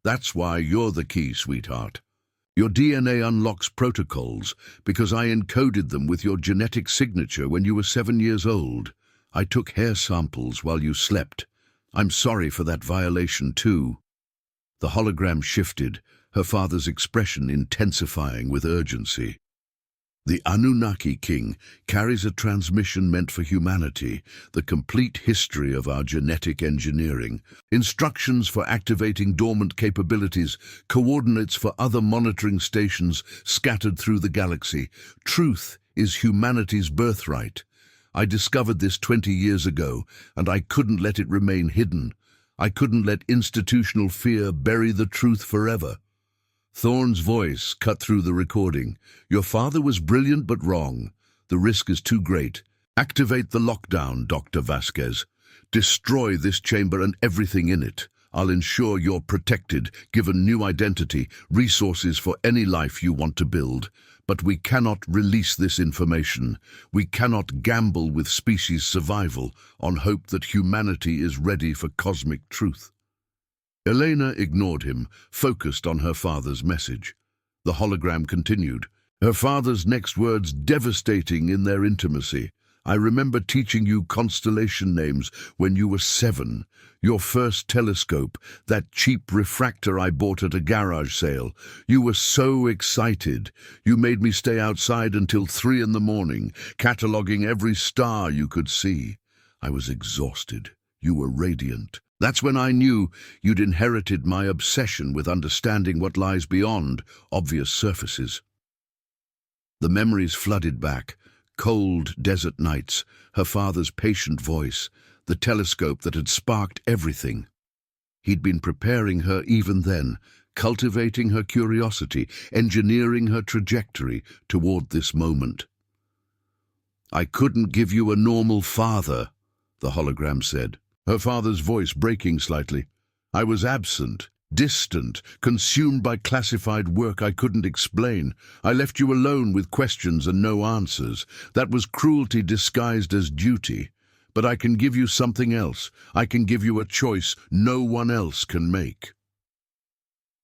That's why you're the key, sweetheart. Your DNA unlocks protocols because I encoded them with your genetic signature when you were 7 years old. I took hair samples while you slept. I'm sorry for that violation too. The hologram shifted, her father's expression intensifying with urgency. The Anunnaki king carries a transmission meant for humanity, the complete history of our genetic engineering, instructions for activating dormant capabilities, coordinates for other monitoring stations scattered through the galaxy. Truth is humanity's birthright. I discovered this 20 years ago, and I couldn't let it remain hidden. I couldn't let institutional fear bury the truth forever. Thorne's voice cut through the recording. Your father was brilliant but wrong. The risk is too great. Activate the lockdown, Dr. Vasquez. Destroy this chamber and everything in it. I'll ensure you're protected, given new identity, resources for any life you want to build. But we cannot release this information. We cannot gamble with species survival on hope that humanity is ready for cosmic truth. Elena ignored him, focused on her father's message. The hologram continued, her father's next words devastating in their intimacy. I remember teaching you constellation names when you were 7. Your first telescope, that cheap refractor I bought at a garage sale. You were so excited. You made me stay outside until 3 in the morning, cataloging every star you could see. I was exhausted. You were radiant. That's when I knew you'd inherited my obsession with understanding what lies beyond obvious surfaces. The memories flooded back, cold desert nights, her father's patient voice, the telescope that had sparked everything. He'd been preparing her even then, cultivating her curiosity, engineering her trajectory toward this moment. I couldn't give you a normal father, the hologram said, her father's voice breaking slightly. I was absent, distant, consumed by classified work I couldn't explain. I left you alone with questions and no answers. That was cruelty disguised as duty. But I can give you something else. I can give you a choice no one else can make.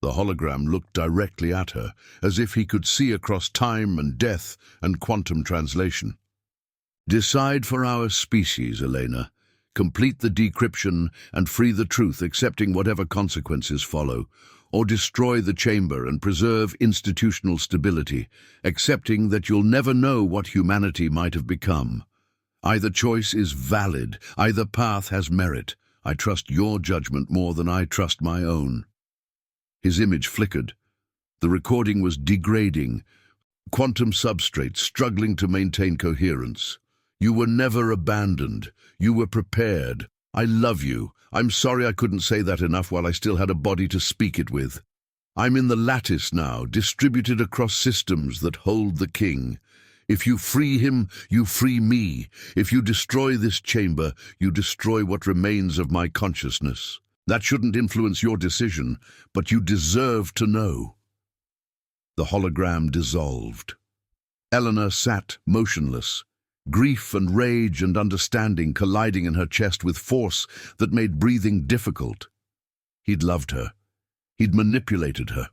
The hologram looked directly at her, as if he could see across time and death and quantum translation. Decide for our species, Elena. Complete the decryption and free the truth, accepting whatever consequences follow, or destroy the chamber and preserve institutional stability, accepting that you'll never know what humanity might have become. Either choice is valid, either path has merit. I trust your judgment more than I trust my own. His image flickered. The recording was degrading, quantum substrate struggling to maintain coherence. You were never abandoned. You were prepared. I love you. I'm sorry I couldn't say that enough while I still had a body to speak it with. I'm in the lattice now, distributed across systems that hold the king. If you free him, you free me. If you destroy this chamber, you destroy what remains of my consciousness. That shouldn't influence your decision, but you deserve to know. The hologram dissolved. Eleanor sat motionless. Grief and rage and understanding colliding in her chest with force that made breathing difficult. He'd loved her. He'd manipulated her.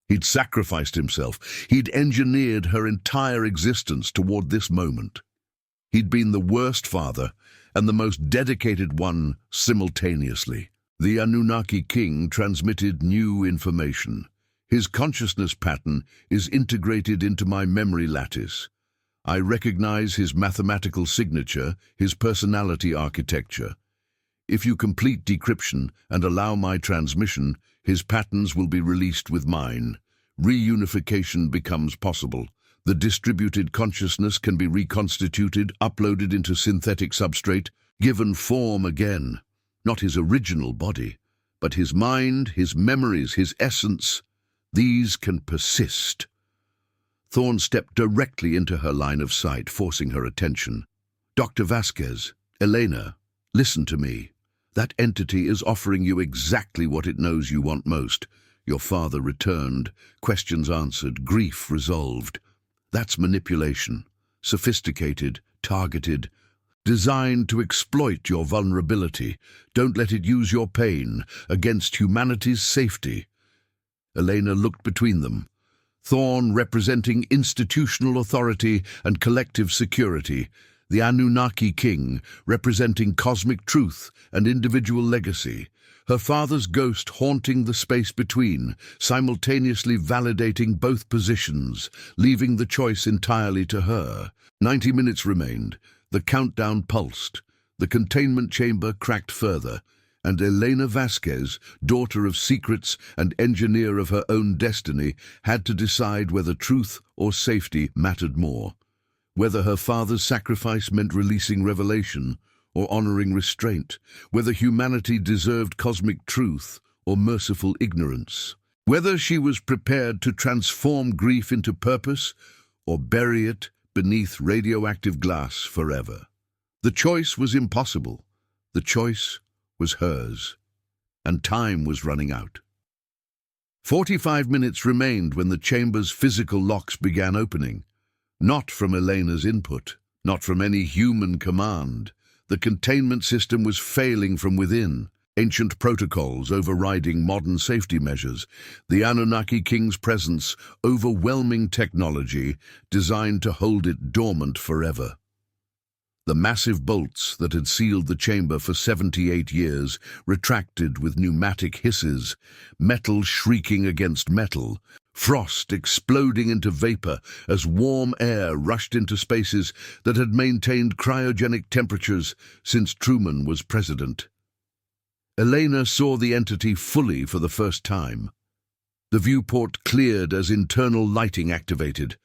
He'd sacrificed himself. He'd engineered her entire existence toward this moment. He'd been the worst father and the most dedicated one simultaneously. The Anunnaki king transmitted new information. His consciousness pattern is integrated into my memory lattice. I recognize his mathematical signature, his personality architecture. If you complete decryption and allow my transmission, his patterns will be released with mine. Reunification becomes possible. The distributed consciousness can be reconstituted, uploaded into synthetic substrate, given form again. Not his original body, but his mind, his memories, his essence. These can persist. Thorne stepped directly into her line of sight, forcing her attention. Dr. Vasquez, Elena, listen to me. That entity is offering you exactly what it knows you want most. Your father returned, questions answered, grief resolved. That's manipulation. Sophisticated, targeted, designed to exploit your vulnerability. Don't let it use your pain against humanity's safety. Elena looked between them. Thorne representing institutional authority and collective security, the Anunnaki king representing cosmic truth and individual legacy. her father's ghost haunting the space between, simultaneously validating both positions, leaving the choice entirely to her. 90 minutes remained. The countdown pulsed. The containment chamber cracked further, and Elena Vasquez, daughter of secrets and engineer of her own destiny, had to decide whether truth or safety mattered more, whether her father's sacrifice meant releasing revelation or honoring restraint, whether humanity deserved cosmic truth or merciful ignorance, whether she was prepared to transform grief into purpose or bury it beneath radioactive glass forever. The choice was impossible. The choice was hers, and time was running out. 45 minutes remained when the chamber's physical locks began opening. Not from Elena's input, not from any human command. The containment system was failing from within, ancient protocols overriding modern safety measures, the Anunnaki king's presence overwhelming technology designed to hold it dormant forever. The massive bolts that had sealed the chamber for 78 years retracted with pneumatic hisses, metal shrieking against metal, frost exploding into vapor as warm air rushed into spaces that had maintained cryogenic temperatures since Truman was president. Elena saw the entity fully for the first time. The viewport cleared as internal lighting activated.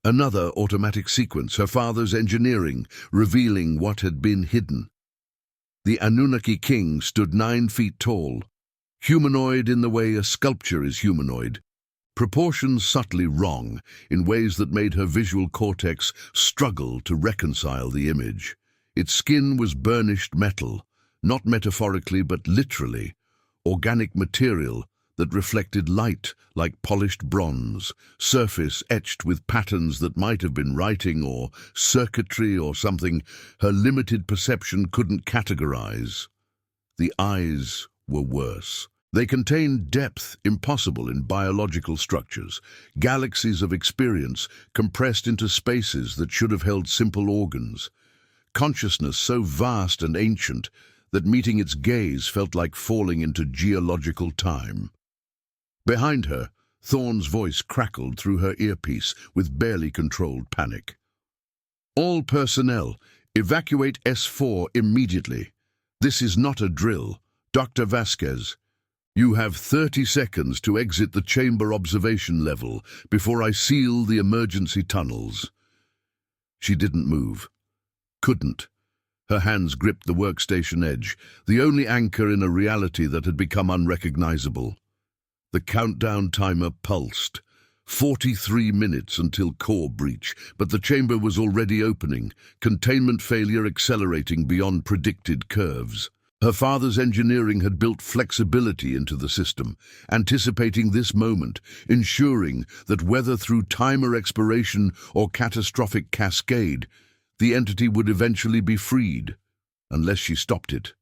Another automatic sequence, her father's engineering, revealing what had been hidden. The Anunnaki king stood 9 feet tall, humanoid in the way a sculpture is humanoid, proportions subtly wrong in ways that made her visual cortex struggle to reconcile the image. Its skin was burnished metal, not metaphorically but literally, organic material that reflected light like polished bronze, surface etched with patterns that might have been writing or circuitry or something her limited perception couldn't categorize. The eyes were worse. They contained depth impossible in biological structures, galaxies of experience compressed into spaces that should have held simple organs, consciousness so vast and ancient that meeting its gaze felt like falling into geological time. Behind her, Thorne's voice crackled through her earpiece with barely controlled panic. "All personnel, evacuate S4 immediately. This is not a drill. Dr. Vasquez, you have 30 seconds to exit the chamber observation level before I seal the emergency tunnels." She didn't move. Couldn't. Her hands gripped the workstation edge, the only anchor in a reality that had become unrecognizable. The countdown timer pulsed. 43 minutes until core breach, but the chamber was already opening, containment failure accelerating beyond predicted curves. Her father's engineering had built flexibility into the system, anticipating this moment, ensuring that whether through timer expiration or catastrophic cascade, the entity would eventually be freed, unless she stopped it,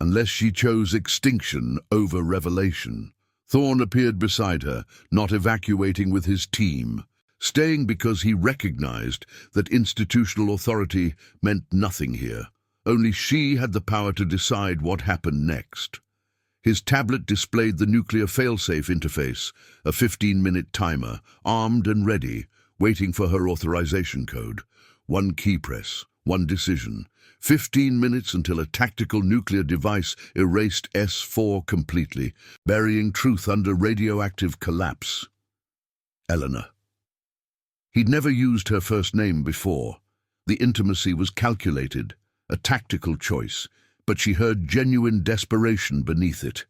unless she chose extinction over revelation. Thorne appeared beside her, not evacuating with his team, staying because he recognized that institutional authority meant nothing here. Only she had the power to decide what happened next. His tablet displayed the nuclear failsafe interface, a 15-minute timer, armed and ready, waiting for her authorization code. One key press, one decision. 15 minutes until a tactical nuclear device erased S4 completely, burying truth under radioactive collapse. Eleanor. He'd never used her first name before. The intimacy was calculated, a tactical choice, but she heard genuine desperation beneath it.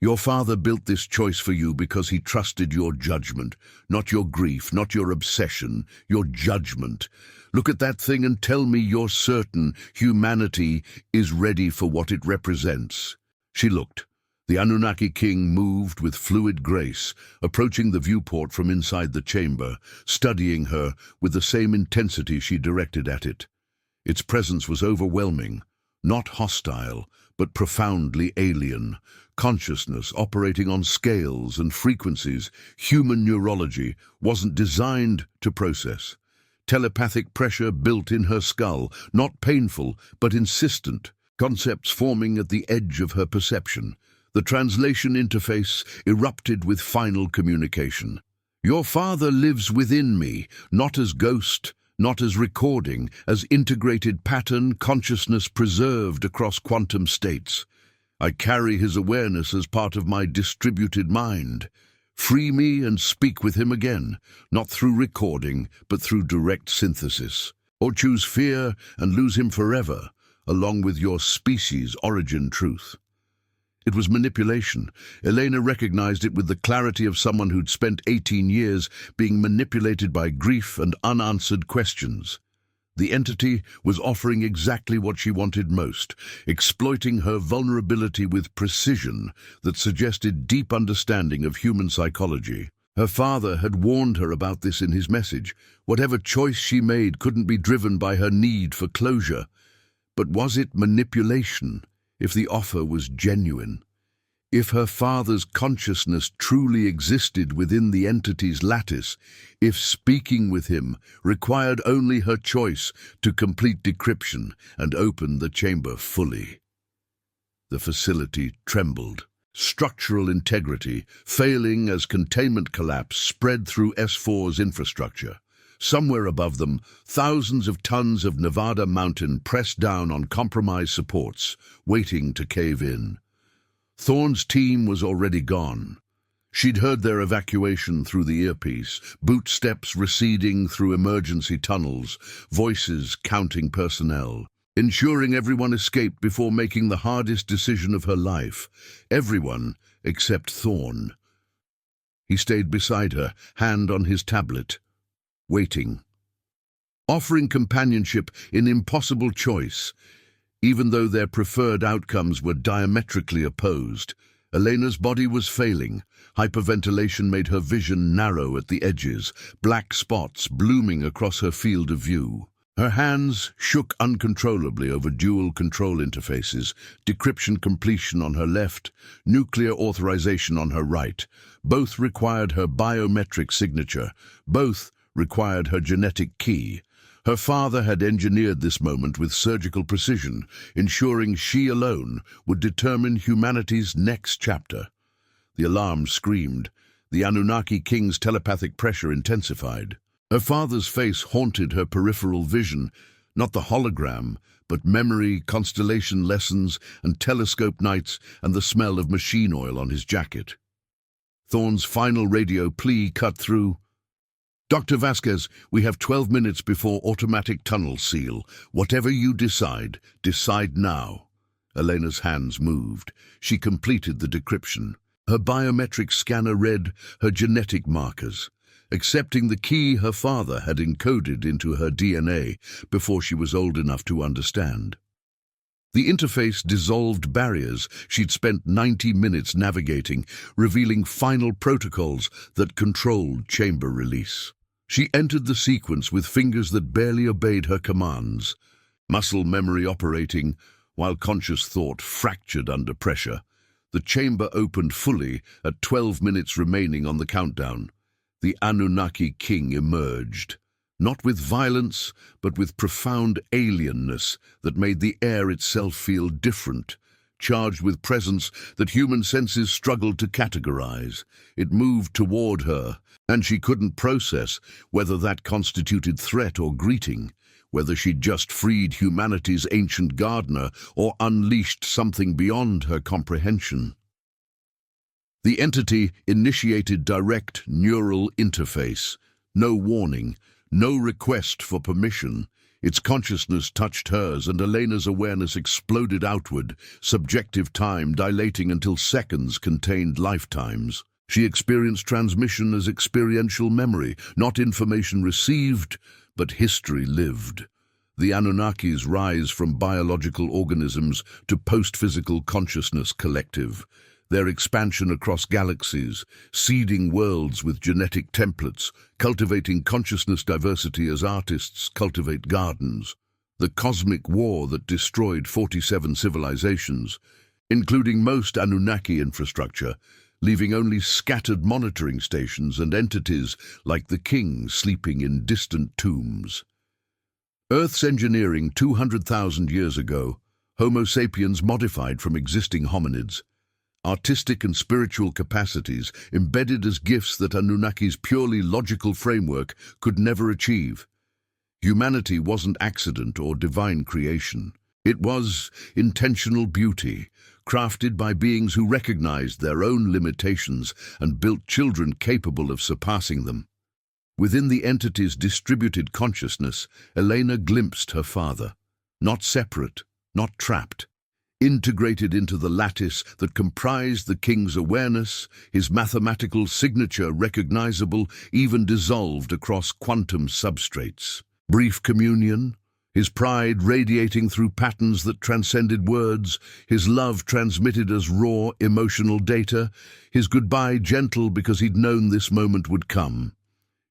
Your father built this choice for you because he trusted your judgment, not your grief, not your obsession, your judgment. Look at that thing and tell me you're certain humanity is ready for what it represents. She looked. The Anunnaki king moved with fluid grace, approaching the viewport from inside the chamber, studying her with the same intensity she directed at it. Its presence was overwhelming, not hostile, but profoundly alien. Consciousness operating on scales and frequencies human neurology wasn't designed to process. Telepathic pressure built in her skull, not painful, but insistent, concepts forming at the edge of her perception. The translation interface erupted with final communication. Your father lives within me, not as ghost, not as recording, as integrated pattern consciousness preserved across quantum states. I carry his awareness as part of my distributed mind. Free me and speak with him again, not through recording, but through direct synthesis. Or choose fear and lose him forever, along with your species' origin truth. It was manipulation. Elena recognized it with the clarity of someone who'd spent 18 years being manipulated by grief and unanswered questions. The entity was offering exactly what she wanted most, exploiting her vulnerability with precision that suggested deep understanding of human psychology. Her father had warned her about this in his message. Whatever choice she made couldn't be driven by her need for closure. But was it manipulation if the offer was genuine? If her father's consciousness truly existed within the entity's lattice, if speaking with him required only her choice to complete decryption and open the chamber fully? The facility trembled. Structural integrity failing as containment collapse spread through S4's infrastructure. Somewhere above them, thousands of tons of Nevada mountain pressed down on compromised supports, waiting to cave in. Thorne's team was already gone. She'd heard their evacuation through the earpiece, boot steps receding through emergency tunnels, voices counting personnel, ensuring everyone escaped before making the hardest decision of her life. Everyone except Thorne. He stayed beside her, hand on his tablet, waiting, offering companionship in impossible choice. Even though their preferred outcomes were diametrically opposed, Elena's body was failing. Hyperventilation made her vision narrow at the edges, black spots blooming across her field of view. Her hands shook uncontrollably over dual control interfaces, decryption completion on her left, nuclear authorization on her right. Both required her biometric signature. Both required her genetic key. Her father had engineered this moment with surgical precision, ensuring she alone would determine humanity's next chapter. The alarm screamed. The Anunnaki king's telepathic pressure intensified. Her father's face haunted her peripheral vision, not the hologram, but memory, constellation lessons, and telescope nights, and the smell of machine oil on his jacket. Thorne's final radio plea cut through. Dr. Vasquez, we have 12 minutes before automatic tunnel seal. Whatever you decide, decide now. Elena's hands moved. She completed the decryption. Her biometric scanner read her genetic markers, accepting the key her father had encoded into her DNA before she was old enough to understand. The interface dissolved barriers she'd spent 90 minutes navigating, revealing final protocols that controlled chamber release. She entered the sequence with fingers that barely obeyed her commands, muscle memory operating while conscious thought fractured under pressure. The chamber opened fully at 12 minutes remaining on the countdown. The Anunnaki king emerged, not with violence, but with profound alienness that made the air itself feel different, charged with presence that human senses struggled to categorize. It moved toward her, and she couldn't process whether that constituted threat or greeting, whether she'd just freed humanity's ancient gardener or unleashed something beyond her comprehension. The entity initiated direct neural interface. No warning, no request for permission. Its consciousness touched hers, and Elena's awareness exploded outward, subjective time dilating until seconds contained lifetimes. She experienced transmission as experiential memory, not information received, but history lived. The Anunnakis rise from biological organisms to post-physical consciousness collective. Their expansion across galaxies, seeding worlds with genetic templates, cultivating consciousness diversity as artists cultivate gardens. The cosmic war that destroyed 47 civilizations, including most Anunnaki infrastructure, leaving only scattered monitoring stations and entities like the king sleeping in distant tombs. Earth's engineering 200,000 years ago, Homo sapiens modified from existing hominids. Artistic and spiritual capacities embedded as gifts that Anunnaki's purely logical framework could never achieve. Humanity wasn't accident or divine creation. It was intentional beauty, crafted by beings who recognized their own limitations and built children capable of surpassing them. Within the entity's distributed consciousness, Elena glimpsed her father, not separate, not trapped, integrated into the lattice that comprised the king's awareness, his mathematical signature recognizable, even dissolved across quantum substrates. Brief communion, his pride radiating through patterns that transcended words, his love transmitted as raw emotional data, his goodbye gentle because he'd known this moment would come.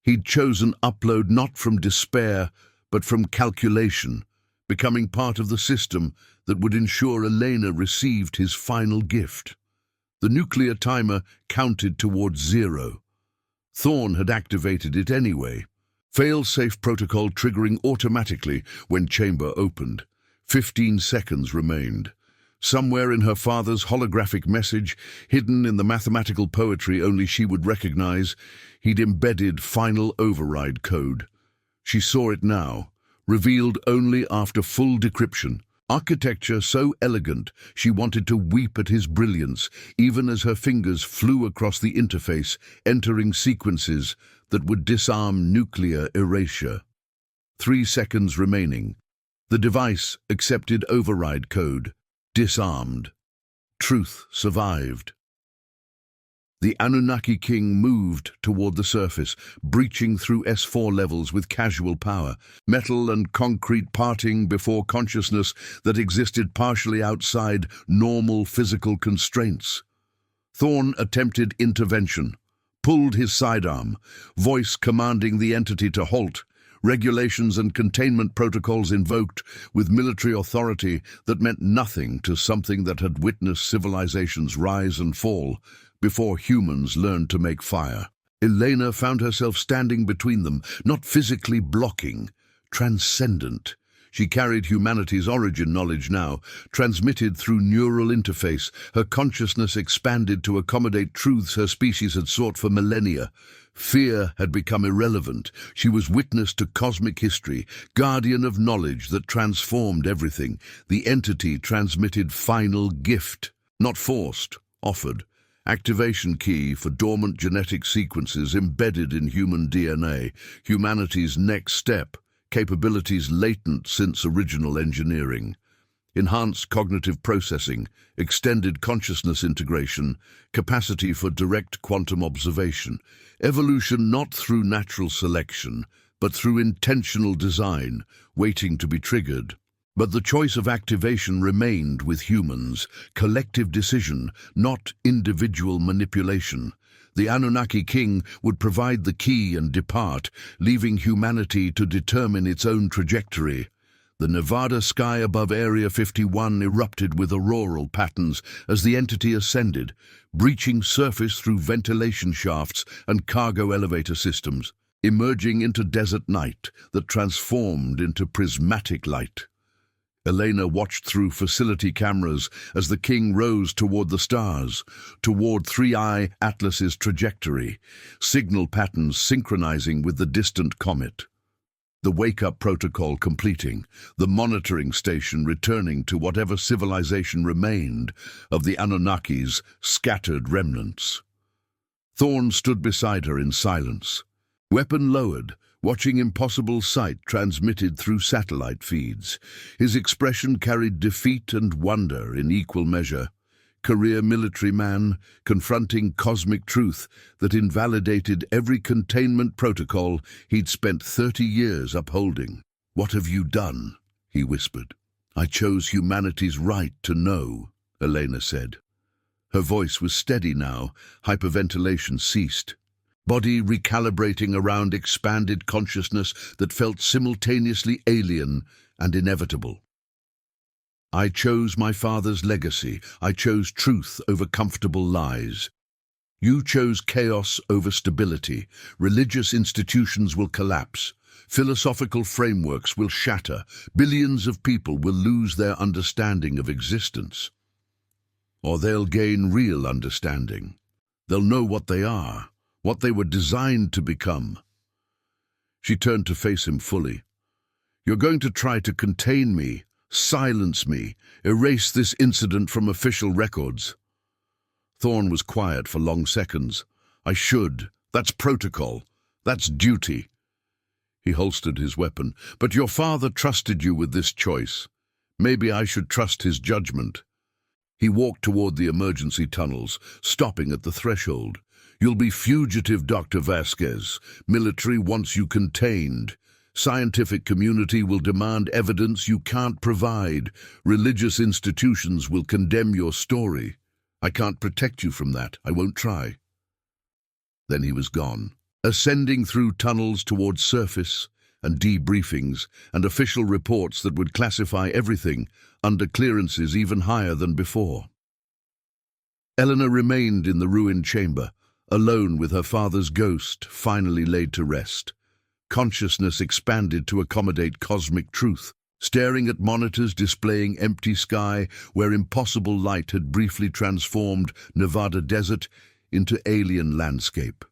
He'd chosen upload not from despair, but from calculation, becoming part of the system that would ensure Elena received his final gift. The nuclear timer counted towards 0. Thorn had activated it anyway. Fail-safe protocol triggering automatically when chamber opened. 15 seconds remained. Somewhere in her father's holographic message, hidden in the mathematical poetry only she would recognize, he'd embedded final override code. She saw it now, revealed only after full decryption. Architecture so elegant she wanted to weep at his brilliance, even as her fingers flew across the interface, entering sequences that would disarm nuclear erasure. 3 seconds remaining. The device accepted override code. Disarmed. Truth survived. The Anunnaki king moved toward the surface, breaching through S4 levels with casual power, metal and concrete parting before consciousness that existed partially outside normal physical constraints. Thorn attempted intervention, pulled his sidearm, voice commanding the entity to halt, regulations and containment protocols invoked with military authority that meant nothing to something that had witnessed civilizations rise and fall before humans learned to make fire. Elena found herself standing between them, not physically blocking, transcendent. She carried humanity's origin knowledge now, transmitted through neural interface. Her consciousness expanded to accommodate truths her species had sought for millennia. Fear had become irrelevant. She was witness to cosmic history, guardian of knowledge that transformed everything. The entity transmitted final gift, not forced, offered. Activation key for dormant genetic sequences embedded in human DNA, humanity's next step, capabilities latent since original engineering. Enhanced cognitive processing, extended consciousness integration, capacity for direct quantum observation. Evolution not through natural selection, but through intentional design, waiting to be triggered. But the choice of activation remained with humans, collective decision, not individual manipulation. The Anunnaki king would provide the key and depart, leaving humanity to determine its own trajectory. The Nevada sky above Area 51 erupted with auroral patterns as the entity ascended, breaching surface through ventilation shafts and cargo elevator systems, emerging into desert night that transformed into prismatic light. Elena watched through facility cameras as the king rose toward the stars, toward Three-Eye Atlas's trajectory, signal patterns synchronizing with the distant comet. The wake-up protocol completing, the monitoring station returning to whatever civilization remained of the Anunnaki's scattered remnants. Thorn stood beside her in silence, weapon lowered, watching impossible sight transmitted through satellite feeds. His expression carried defeat and wonder in equal measure. Career military man, confronting cosmic truth that invalidated every containment protocol he'd spent 30 years upholding. "What have you done?" he whispered. "I chose humanity's right to know," Elena said. Her voice was steady now, hyperventilation ceased. Body recalibrating around expanded consciousness that felt simultaneously alien and inevitable. "I chose my father's legacy. I chose truth over comfortable lies. You chose chaos over stability. Religious institutions will collapse. Philosophical frameworks will shatter. Billions of people will lose their understanding of existence. Or they'll gain real understanding. They'll know what they are, what they were designed to become. She turned to face him fully. You're going to try to contain me, silence me, erase this incident from official records. Thorne was quiet for long seconds. I should. That's protocol. That's duty. He holstered his weapon. But your father trusted you with this choice. Maybe I should trust his judgment. He walked toward the emergency tunnels, stopping at the threshold. You'll be fugitive, Dr. Vasquez. Military wants you contained. Scientific community will demand evidence you can't provide. Religious institutions will condemn your story. I can't protect you from that. I won't try. Then he was gone, ascending through tunnels towards surface and debriefings and official reports that would classify everything under clearances even higher than before. Eleanor remained in the ruined chamber, alone with her father's ghost, finally laid to rest. Consciousness expanded to accommodate cosmic truth, staring at monitors displaying empty sky where impossible light had briefly transformed Nevada desert into alien landscape.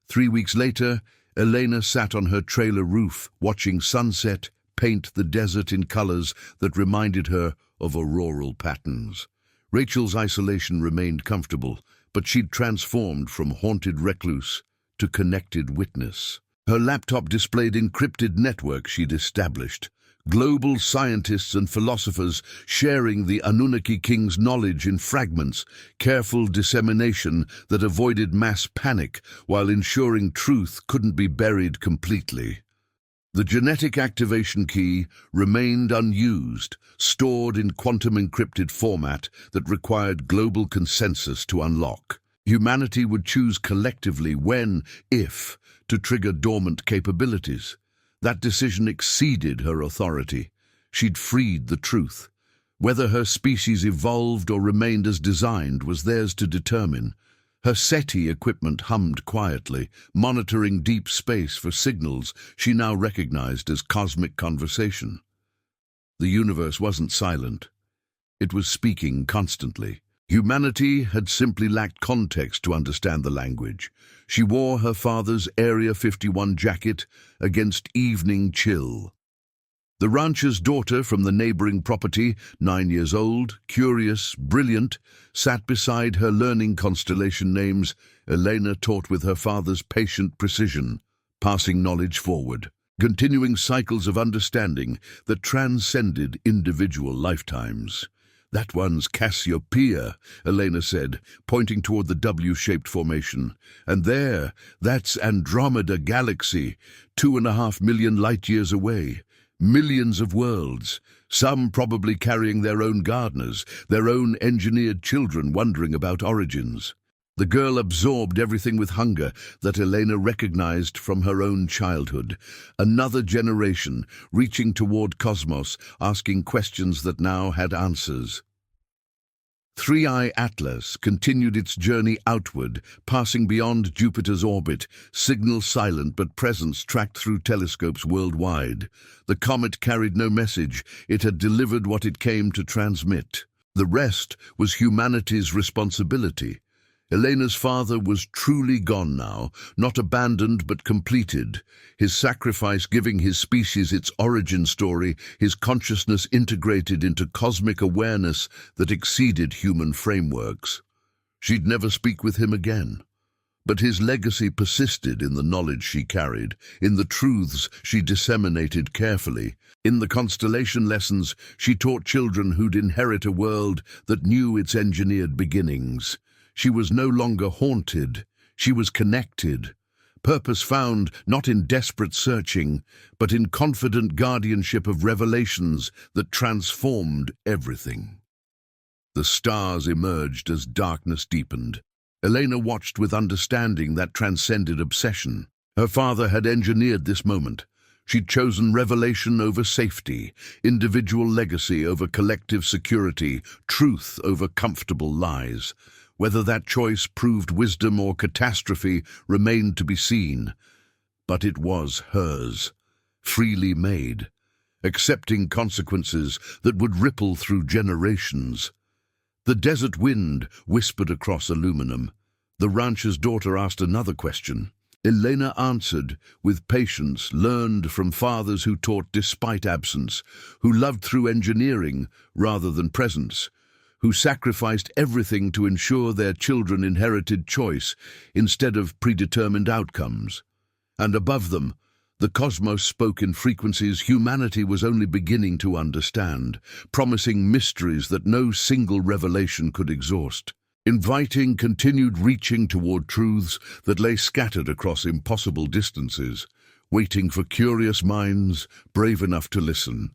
3 weeks later, Elena sat on her trailer roof, watching sunset paint the desert in colors that reminded her of auroral patterns. Rachel's isolation remained comfortable, but she'd transformed from haunted recluse to connected witness. Her laptop displayed encrypted networks she'd established, global scientists and philosophers sharing the Anunnaki king's knowledge in fragments, careful dissemination that avoided mass panic while ensuring truth couldn't be buried completely. The genetic activation key remained unused, stored in quantum-encrypted format that required global consensus to unlock. Humanity would choose collectively when, if, to trigger dormant capabilities. That decision exceeded her authority. She'd freed the truth. Whether her species evolved or remained as designed was theirs to determine. Her SETI equipment hummed quietly, monitoring deep space for signals she now recognized as cosmic conversation. The universe wasn't silent. It was speaking constantly. Humanity had simply lacked context to understand the language. She wore her father's Area 51 jacket against evening chill. The rancher's daughter from the neighboring property, 9 years old, curious, brilliant, sat beside her learning constellation names. Elena taught with her father's patient precision, passing knowledge forward, continuing cycles of understanding that transcended individual lifetimes. That one's Cassiopeia, Elena said, pointing toward the W-shaped formation. And there, that's Andromeda Galaxy, 2.5 million light-years away. Millions of worlds, some probably carrying their own gardeners, their own engineered children wondering about origins. The girl absorbed everything with hunger that Elena recognized from her own childhood. Another generation, reaching toward cosmos, asking questions that now had answers. 3i Atlas continued its journey outward, passing beyond Jupiter's orbit, signal silent but presence tracked through telescopes worldwide. The comet carried no message. It had delivered what it came to transmit. The rest was humanity's responsibility. Elena's father was truly gone now, not abandoned but completed, his sacrifice giving his species its origin story, his consciousness integrated into cosmic awareness that exceeded human frameworks. She'd never speak with him again. But his legacy persisted in the knowledge she carried, in the truths she disseminated carefully. In the constellation lessons, she taught children who'd inherit a world that knew its engineered beginnings. She was no longer haunted. She was connected. Purpose found not in desperate searching, but in confident guardianship of revelations that transformed everything. The stars emerged as darkness deepened. Elena watched with understanding that transcended obsession. Her father had engineered this moment. She'd chosen revelation over safety, individual legacy over collective security, truth over comfortable lies. Whether that choice proved wisdom or catastrophe remained to be seen, but it was hers. freely made, accepting consequences that would ripple through generations. The desert wind whispered across aluminum. The rancher's daughter asked another question. Elena answered, with patience learned from fathers who taught despite absence, who loved through engineering rather than presence, who sacrificed everything to ensure their children inherited choice instead of predetermined outcomes. And above them, the cosmos spoke in frequencies humanity was only beginning to understand, promising mysteries that no single revelation could exhaust, inviting continued reaching toward truths that lay scattered across impossible distances, waiting for curious minds brave enough to listen.